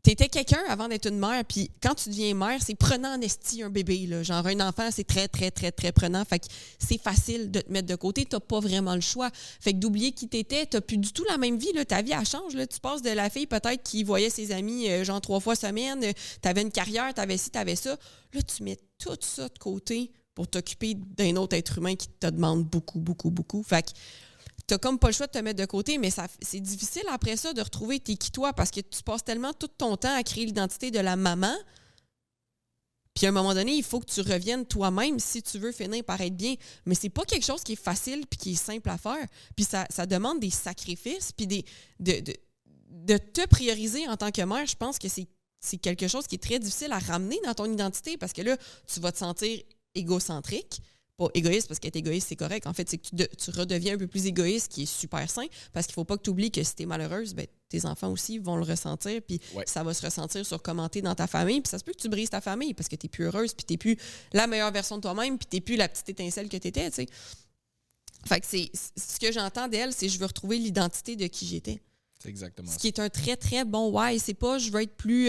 T'étais quelqu'un avant d'être une mère, puis quand tu deviens mère, c'est prenant en esti un bébé, là. Genre un enfant, c'est très, très, très, très prenant. Fait que c'est facile de te mettre de côté. T'as pas vraiment le choix. Fait que d'oublier qui t'étais, t'as plus du tout la même vie, là. Ta vie, elle change, là. Tu passes de la fille, peut-être, qui voyait ses amis, genre 3 fois semaine. T'avais une carrière, t'avais ci, t'avais ça. Là, tu mets tout ça de côté pour t'occuper d'un autre être humain qui te demande beaucoup, beaucoup, beaucoup. Fait que t'as comme pas le choix de te mettre de côté, mais c'est difficile après ça de retrouver t'es qui toi parce que tu passes tellement tout ton temps à créer l'identité de la maman. Puis à un moment donné, il faut que tu reviennes toi-même si tu veux finir par être bien. Mais c'est pas quelque chose qui est facile puis qui est simple à faire. Puis ça demande des sacrifices puis de te prioriser en tant que mère. Je pense que c'est quelque chose qui est très difficile à ramener dans ton identité parce que là, tu vas te sentir égocentrique. Pas égoïste parce qu'être égoïste, c'est correct. En fait, c'est que tu redeviens un peu plus égoïste, qui est super sain, parce qu'il faut pas que tu oublies que si tu es malheureuse, ben, tes enfants aussi vont le ressentir, puis ça va se ressentir sur comment t'es dans ta famille, puis ça se peut que tu brises ta famille parce que tu n'es plus heureuse, puis tu n'es plus la meilleure version de toi-même, puis tu n'es plus la petite étincelle que tu étais, tu sais. Fait que ce que j'entends d'elle, c'est je veux retrouver l'identité de qui j'étais. C'est exactement Ce qui est un très, très bon why. C'est pas je veux être plus...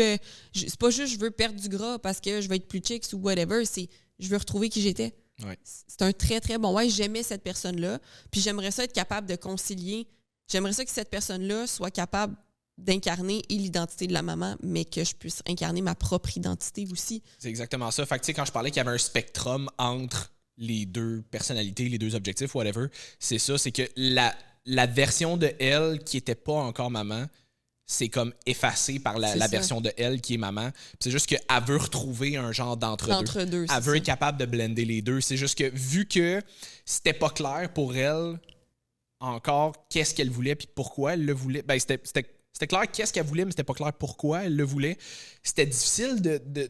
c'est pas juste je veux perdre du gras parce que je veux être plus chicks ou whatever. C'est je veux retrouver qui j'étais. Ouais. C'est un très, très bon why. J'aimais cette personne-là. Puis j'aimerais ça être capable de concilier. J'aimerais ça que cette personne-là soit capable d'incarner et l'identité de la maman, mais que je puisse incarner ma propre identité aussi. C'est exactement ça. Fait que, tu sais, quand je parlais qu'il y avait un spectrum entre les deux personnalités, les deux objectifs, whatever, c'est ça, c'est que la version de elle qui était pas encore maman, c'est comme effacé par la version de elle qui est maman. Puis c'est juste qu'elle veut retrouver un genre d'entre-deux. Elle veut être capable de blender les deux. C'est juste que vu que c'était pas clair pour elle encore qu'est-ce qu'elle voulait puis pourquoi elle le voulait, ben c'était clair qu'est-ce qu'elle voulait, mais c'était pas clair pourquoi elle le voulait. C'était difficile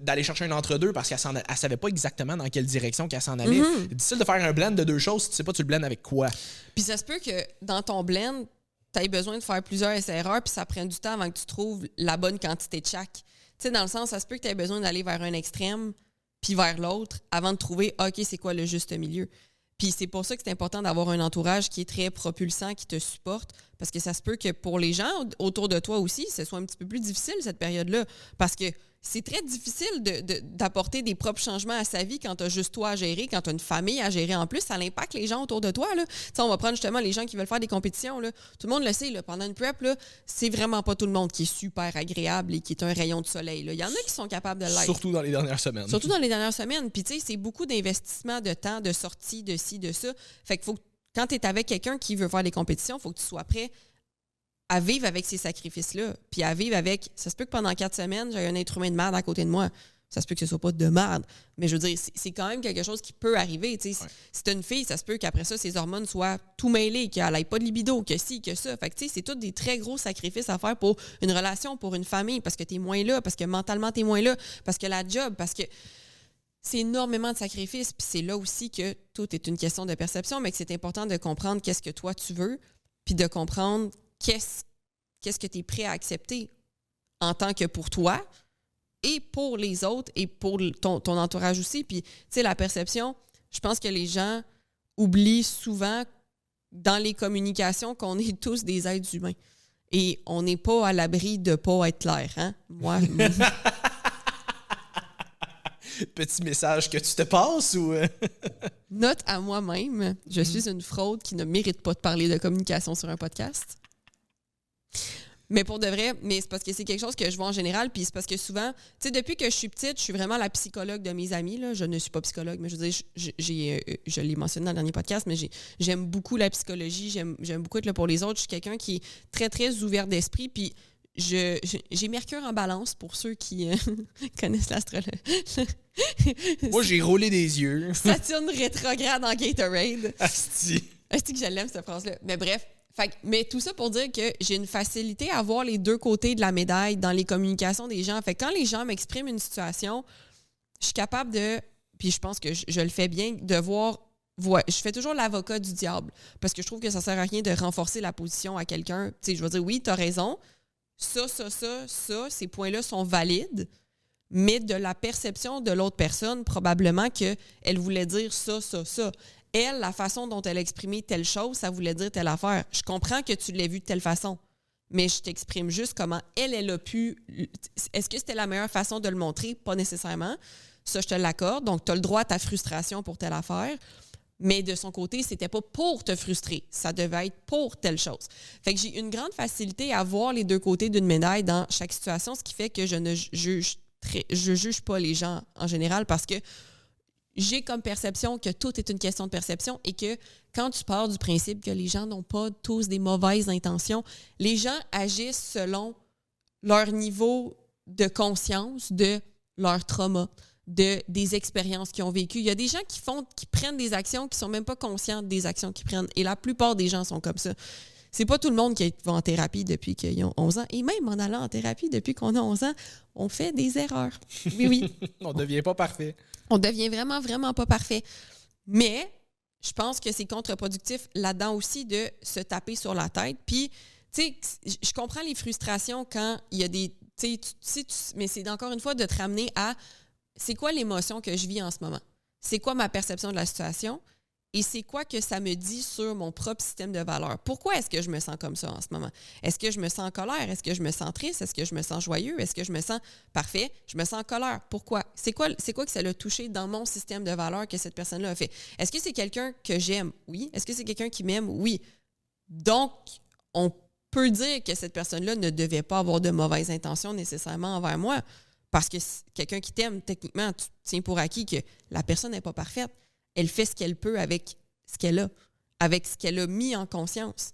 d'aller chercher un entre-deux parce qu'elle savait pas exactement dans quelle direction qu'elle s'en allait. Mm-hmm. C'est difficile de faire un blend de deux choses si tu sais pas tu le blends avec quoi. Puis ça se peut que dans ton blend, tu aies besoin de faire plusieurs essais-erreurs puis ça prenne du temps avant que tu trouves la bonne quantité de chaque. Tu sais, dans le sens, ça se peut que tu aies besoin d'aller vers un extrême puis vers l'autre avant de trouver, OK, c'est quoi le juste milieu. Puis c'est pour ça que c'est important d'avoir un entourage qui est très propulsant, qui te supporte, parce que ça se peut que pour les gens autour de toi aussi, ce soit un petit peu plus difficile cette période-là, parce que c'est très difficile d'apporter des propres changements à sa vie quand tu as juste toi à gérer, quand tu as une famille à gérer en plus, ça impacte les gens autour de toi. Là. On va prendre justement les gens qui veulent faire des compétitions. Là. Tout le monde le sait, là, pendant une prep, là, c'est vraiment pas tout le monde qui est super agréable et qui est un rayon de soleil. Là. Il y en a qui sont capables de l'être. Surtout dans les dernières semaines. Surtout dans les dernières semaines. Puis tu sais, c'est beaucoup d'investissement de temps, de sortie, de ci, de ça. Fait qu'il faut, quand tu es avec quelqu'un qui veut faire des compétitions, il faut que tu sois prêt à vivre avec ces sacrifices-là, puis à vivre avec... Ça se peut que pendant 4 semaines, j'ai un être humain de merde à côté de moi. Ça se peut que ce soit pas de merde, mais je veux dire, c'est quand même quelque chose qui peut arriver. Ouais. Si t'as une fille, ça se peut qu'après ça, ses hormones soient tout mêlées, qu'elle n'ait pas de libido, que ci, que ça. Fait que tu sais, c'est tous des très gros sacrifices à faire pour une relation, pour une famille, parce que t'es moins là, parce que mentalement, t'es moins là, parce que la job, parce que... C'est énormément de sacrifices, puis c'est là aussi que tout est une question de perception, mais que c'est important de comprendre qu'est-ce que toi, tu veux, puis de comprendre qu'est-ce que tu es prêt à accepter en tant que pour toi et pour les autres et pour ton entourage aussi. Puis, tu sais, la perception, je pense que les gens oublient souvent dans les communications qu'on est tous des êtres humains. Et on n'est pas à l'abri de ne pas être clair. Hein? Moi... Petit message que tu te passes ou... Note à moi-même, je suis une fraude qui ne mérite pas de parler de communication sur un podcast. Mais pour de vrai, mais c'est parce que c'est quelque chose que je vois en général, puis c'est parce que souvent, tu sais, depuis que je suis petite, je suis vraiment la psychologue de mes amis. Là. Je ne suis pas psychologue, mais je veux dire, je l'ai mentionné dans le dernier podcast, mais j'aime beaucoup la psychologie, j'aime beaucoup être là pour les autres. Je suis quelqu'un qui est très, très ouvert d'esprit, puis j'ai Mercure en balance pour ceux qui connaissent l'astrologie. Moi, j'ai roulé des yeux. Saturne rétrograde en Gatorade. Asti. Asti que je l'aime, cette phrase-là. Mais bref, mais tout ça pour dire que j'ai une facilité à voir les deux côtés de la médaille dans les communications des gens. Fait que quand les gens m'expriment une situation, je suis capable de, puis je pense que je le fais bien, de voir... je fais toujours l'avocat du diable parce que je trouve que ça sert à rien de renforcer la position à quelqu'un. Tu sais, je veux dire, oui, t'as raison. Ça, ces points-là sont valides, mais de la perception de l'autre personne, probablement qu'elle voulait dire ça. Elle, la façon dont elle a exprimé telle chose, ça voulait dire telle affaire. Je comprends que tu l'aies vu de telle façon, mais je t'exprime juste comment elle a pu... Est-ce que c'était la meilleure façon de le montrer? Pas nécessairement. Ça, je te l'accorde. Donc, tu as le droit à ta frustration pour telle affaire. Mais de son côté, c'était pas pour te frustrer. Ça devait être pour telle chose. Fait que j'ai une grande facilité à voir les deux côtés d'une médaille dans chaque situation, ce qui fait que je ne juge pas les gens en général parce que j'ai comme perception que tout est une question de perception et que quand tu pars du principe que les gens n'ont pas tous des mauvaises intentions, les gens agissent selon leur niveau de conscience de leur trauma, des expériences qu'ils ont vécues. Il y a des gens qui prennent des actions qui sont même pas conscients des actions qu'ils prennent. Et la plupart des gens sont comme ça. C'est pas tout le monde qui va en thérapie depuis qu'ils ont 11 ans. Et même en allant en thérapie depuis qu'on a 11 ans, on fait des erreurs. Oui. On devient pas parfait. On devient vraiment, vraiment pas parfait. Mais je pense que c'est contre-productif là-dedans aussi de se taper sur la tête. Puis, tu sais, je comprends les frustrations quand il y a des... mais c'est encore une fois de te ramener à c'est quoi l'émotion que je vis en ce moment? C'est quoi ma perception de la situation? et c'est quoi que ça me dit sur mon propre système de valeurs. Pourquoi est-ce que je me sens comme ça en ce moment? Est-ce que je me sens en colère? Est-ce que je me sens triste? Est-ce que je me sens joyeux? Est-ce que je me sens parfait? Je me sens en colère. Pourquoi? C'est quoi que ça l'a touché dans mon système de valeurs que cette personne-là a fait? Est-ce que c'est quelqu'un que j'aime? Oui. Est-ce que c'est quelqu'un qui m'aime? Oui. Donc, on peut dire que cette personne-là ne devait pas avoir de mauvaises intentions nécessairement envers moi. Parce que quelqu'un qui t'aime, techniquement, tu tiens pour acquis que la personne n'est pas parfaite. Elle fait ce qu'elle peut avec ce qu'elle a, avec ce qu'elle a mis en conscience.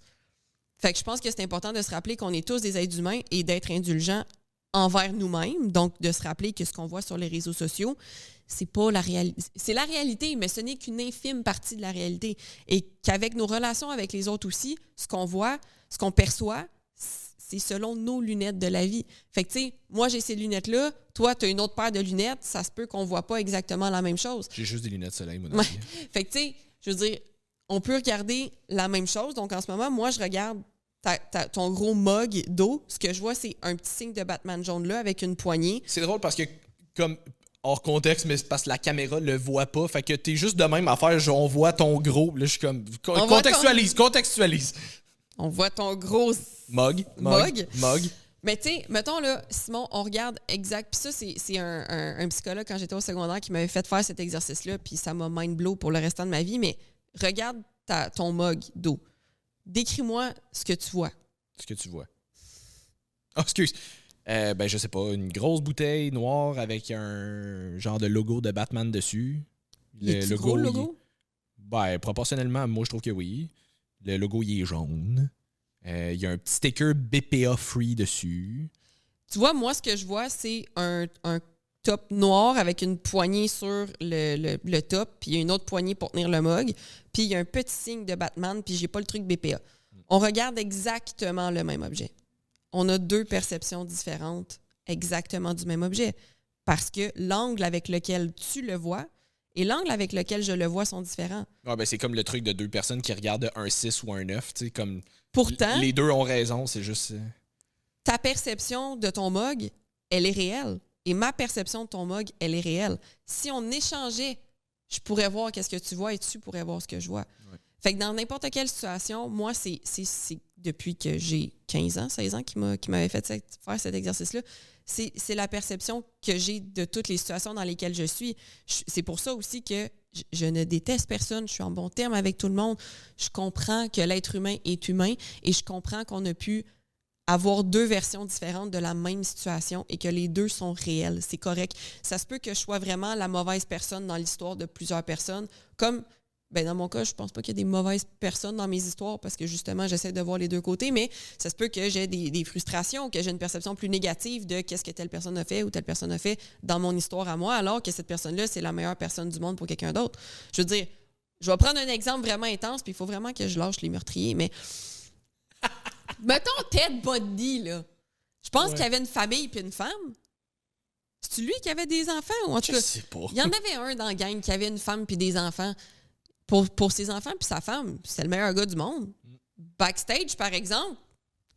Fait que je pense que c'est important de se rappeler qu'on est tous des êtres humains et d'être indulgents envers nous-mêmes. Donc, de se rappeler que ce qu'on voit sur les réseaux sociaux, c'est pas la réalité. C'est la réalité, mais ce n'est qu'une infime partie de la réalité. Et qu'avec nos relations avec les autres aussi, ce qu'on voit, ce qu'on perçoit, c'est selon nos lunettes de la vie. Fait que, tu sais, moi, j'ai ces lunettes-là. Toi, tu as une autre paire de lunettes. Ça se peut qu'on ne voit pas exactement la même chose. J'ai juste des lunettes soleil, moi. Ouais. Fait que, tu sais, je veux dire, on peut regarder la même chose. Donc, en ce moment, moi, je regarde ton gros mug d'eau. Ce que je vois, c'est un petit signe de Batman jaune là avec une poignée. C'est drôle parce que, comme hors contexte, mais c'est parce que la caméra le voit pas. Fait que t'es juste de même à faire, genre, on voit ton gros. Là, je suis comme. Contextualise. On voit ton gros Mug. Mais tu sais, mettons là, Simon, on regarde exact. Puis ça, c'est un psychologue quand j'étais au secondaire qui m'avait fait faire cet exercice-là, puis ça m'a mind blow pour le restant de ma vie. Mais regarde ton mug d'eau. Décris-moi ce que tu vois. Ce que tu vois. Oh, excuse. Je sais pas, une grosse bouteille noire avec un genre de logo de Batman dessus. Le gros logo? Proportionnellement, moi, je trouve que oui. Le logo, il est jaune. Il y a un petit sticker BPA Free dessus. Tu vois, moi, ce que je vois, c'est un top noir avec une poignée sur le top, puis il y a une autre poignée pour tenir le mug, puis il y a un petit signe de Batman, puis j'ai pas le truc BPA. On regarde exactement le même objet. On a deux perceptions différentes exactement du même objet, parce que l'angle avec lequel tu le vois et l'angle avec lequel je le vois sont différents. C'est comme le truc de deux personnes qui regardent un 6 ou un 9, tu sais, comme... Pourtant, les deux ont raison, c'est juste... Ta perception de ton mug, elle est réelle. Et ma perception de ton mug, elle est réelle. Si on échangeait, je pourrais voir qu'est-ce que tu vois et tu pourrais voir ce que je vois. Ouais. Fait que dans n'importe quelle situation, moi, c'est depuis que j'ai 15 ans, 16 ans qui m'avait fait faire cet exercice-là. C'est la perception que j'ai de toutes les situations dans lesquelles je suis. C'est pour ça aussi que je ne déteste personne. Je suis en bon terme avec tout le monde. Je comprends que l'être humain est humain et je comprends qu'on a pu avoir deux versions différentes de la même situation et que les deux sont réelles. C'est correct. Ça se peut que je sois vraiment la mauvaise personne dans l'histoire de plusieurs personnes. Comme, dans mon cas, je pense pas qu'il y a des mauvaises personnes dans mes histoires parce que justement, j'essaie de voir les deux côtés, mais ça se peut que j'ai des frustrations, que j'ai une perception plus négative de qu'est-ce que telle personne a fait ou telle personne a fait dans mon histoire à moi, alors que cette personne-là, c'est la meilleure personne du monde pour quelqu'un d'autre. Je veux dire, je vais prendre un exemple vraiment intense, puis il faut vraiment que je lâche les meurtriers, mais... Mettons Ted Bundy, là. Je pense qu'il y avait une famille puis une femme. C'est-tu lui qui avait des enfants? Ou en tout cas, je sais pas. Il y en avait un dans la gang qui avait une femme puis des enfants. Pour ses enfants puis sa femme, c'est le meilleur gars du monde. Backstage, par exemple,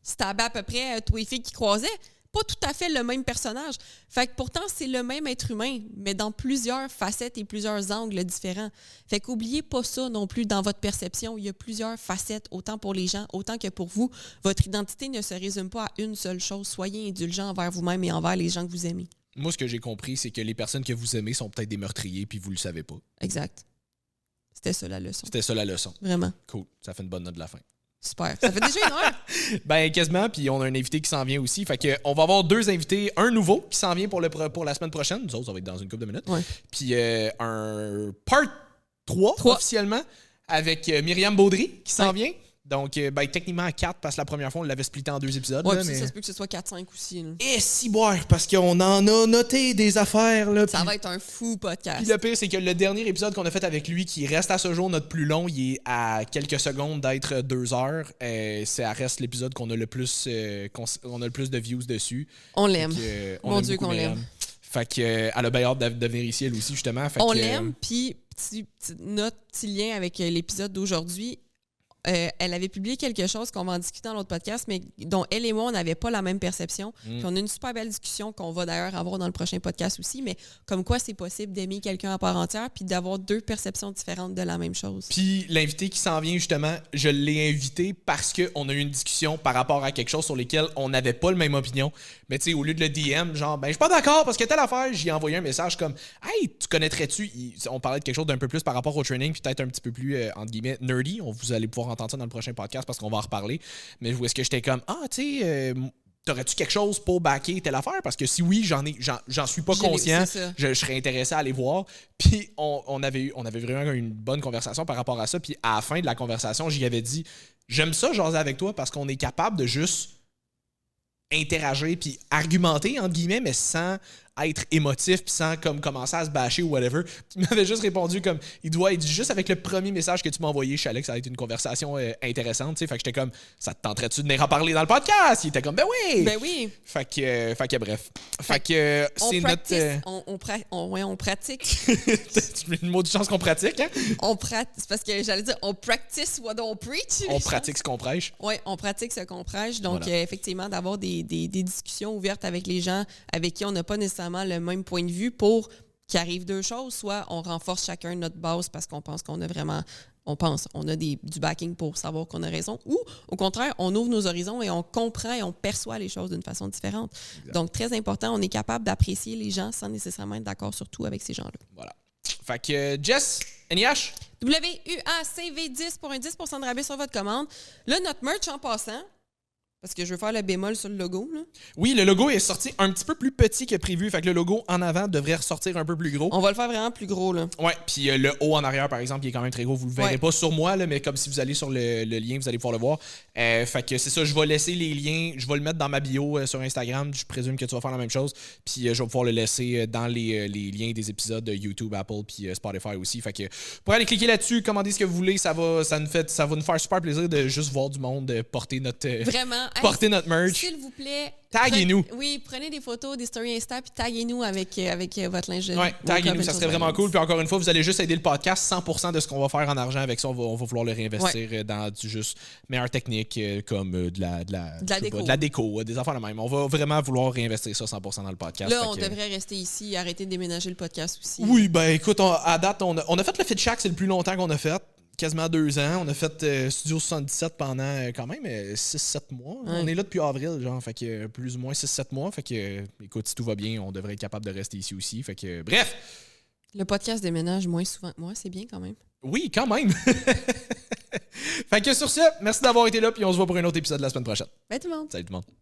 c'était à peu près tous les filles qui croisaient. Pas tout à fait le même personnage. Fait que pourtant, c'est le même être humain, mais dans plusieurs facettes et plusieurs angles différents. Fait qu'oubliez pas ça non plus dans votre perception. Il y a plusieurs facettes, autant pour les gens, autant que pour vous. Votre identité ne se résume pas à une seule chose. Soyez indulgents envers vous-même et envers les gens que vous aimez. Moi, ce que j'ai compris, c'est que les personnes que vous aimez sont peut-être des meurtriers, puis vous le savez pas. Exact. C'était ça la leçon. C'était ça la leçon. Vraiment. Cool. Ça fait une bonne note de la fin. Super. Ça fait déjà une heure. Quasiment. Puis on a un invité qui s'en vient aussi. Fait que on va avoir deux invités. Un nouveau qui s'en vient pour la semaine prochaine. Nous autres, ça va être dans une couple de minutes. Ouais. Puis un part 3 officiellement avec Myriam Baudry qui s'en vient. Donc, techniquement 4 parce que la première fois, on l'avait splitté en 2 épisodes. Ouais, là, mais... ça se peut que ce soit 4-5 aussi. Là. Et si boire, parce qu'on en a noté des affaires. Là, ça va être un fou podcast. Puis le pire, c'est que le dernier épisode qu'on a fait avec lui, qui reste à ce jour notre plus long, il est à quelques secondes d'être 2 heures. Ça reste l'épisode qu'on a le plus on a le plus de views dessus. On l'aime. Mon Dieu qu'on l'aime. Fait que elle a bien hâte de venir ici, elle aussi, justement. Fait on l'aime, puis petite note, petit lien avec l'épisode d'aujourd'hui. elle avait publié quelque chose qu'on va en discuter dans l'autre podcast, mais dont elle et moi, on n'avait pas la même perception. Puis on a une super belle discussion qu'on va d'ailleurs avoir dans le prochain podcast aussi, mais comme quoi c'est possible d'aimer quelqu'un à part entière puis d'avoir deux perceptions différentes de la même chose. Puis l'invité qui s'en vient, justement, je l'ai invité parce qu'on a eu une discussion par rapport à quelque chose sur lequel on n'avait pas le même opinion. Mais tu sais, au lieu de le DM, genre, ben je suis pas d'accord parce que telle affaire, j'ai envoyé un message comme « Hey, tu connaîtrais-tu? » On parlait de quelque chose d'un peu plus par rapport au training, puis peut-être un petit peu plus, entre guillemets, nerdy. Vous allez pouvoir entendre ça dans le prochain podcast parce qu'on va en reparler. Mais où est-ce que j'étais comme « Ah, tu sais... t'aurais-tu quelque chose pour backer telle affaire? Parce que si oui, j'en suis pas conscient. Je serais intéressé à aller voir. Puis on avait vraiment une bonne conversation par rapport à ça. Puis à la fin de la conversation, j'y avais dit j'aime ça jaser avec toi parce qu'on est capable de juste interagir puis argumenter, entre guillemets, mais sans être émotif puis sans comme commencer à se bâcher ou whatever. Il m'avait juste répondu comme il dit juste avec le premier message que tu m'as envoyé, je savais que ça a été une conversation intéressante, tu sais, fait que j'étais comme ça te tenterait-tu de venir en parler dans le podcast? Il était comme ben oui. Fait que bref. Fait que c'est notre on pratique. C'est une mot de chance qu'on pratique, hein? C'est parce que j'allais dire on practice what on preach. On pratique ce qu'on prêche. Oui, on pratique ce qu'on prêche. Donc voilà. Effectivement d'avoir des discussions ouvertes avec les gens avec qui on n'a pas nécessairement le même point de vue pour qu'il arrive deux choses. Soit on renforce chacun notre base parce qu'on pense qu'on a vraiment... on a du backing pour savoir qu'on a raison. Ou, au contraire, on ouvre nos horizons et on comprend et on perçoit les choses d'une façon différente. Exact. Donc, très important, on est capable d'apprécier les gens sans nécessairement être d'accord sur tout avec ces gens-là. Voilà. Fait que, Jess, NIH? WUACV10 pour un 10% de rabais sur votre commande. Là, notre merch en passant... Parce que je veux faire le bémol sur le logo. Là. Oui, le logo est sorti un petit peu plus petit que prévu. Fait que le logo en avant devrait ressortir un peu plus gros. On va le faire vraiment plus gros. Là. Ouais, puis le haut en arrière, par exemple, il est quand même très gros. Vous le verrez pas sur moi, là, mais comme si vous allez sur le lien, vous allez pouvoir le voir. Fait que c'est ça, je vais laisser les liens. Je vais le mettre dans ma bio sur Instagram. Je présume que tu vas faire la même chose. Puis je vais pouvoir le laisser dans les liens des épisodes de YouTube, Apple, puis Spotify aussi. Fait que pour aller cliquer là-dessus, commandez ce que vous voulez. Ça va nous faire super plaisir de juste voir du monde porter notre... Vraiment. Porter notre merch. S'il vous plaît. Taguez-nous. Oui, prenez des photos, des stories Insta, puis taguez-nous avec votre linge de... Oui, taguez-nous, ça serait vraiment cool. Puis encore une fois, vous allez juste aider le podcast. 100% de ce qu'on va faire en argent avec ça, on va vouloir le réinvestir dans du juste meilleure technique comme de la déco, des affaires de même. On va vraiment vouloir réinvestir ça 100% dans le podcast. Là, on devrait rester ici, arrêter de déménager le podcast aussi. Oui, ben écoute, à date, on a fait le Fit Shack, c'est le plus longtemps qu'on a fait. Quasiment 2 ans. On a fait Studio 77 pendant quand même 6-7 mois. Ouais. On est là depuis avril, genre, fait que plus ou moins 6-7 mois. Fait que, écoute, si tout va bien, on devrait être capable de rester ici aussi. Fait que, bref! Le podcast déménage moins souvent que moi, c'est bien quand même. Oui, quand même! Fait que sur ce, merci d'avoir été là, puis on se voit pour un autre épisode la semaine prochaine. Bye tout le monde! Salut tout le monde!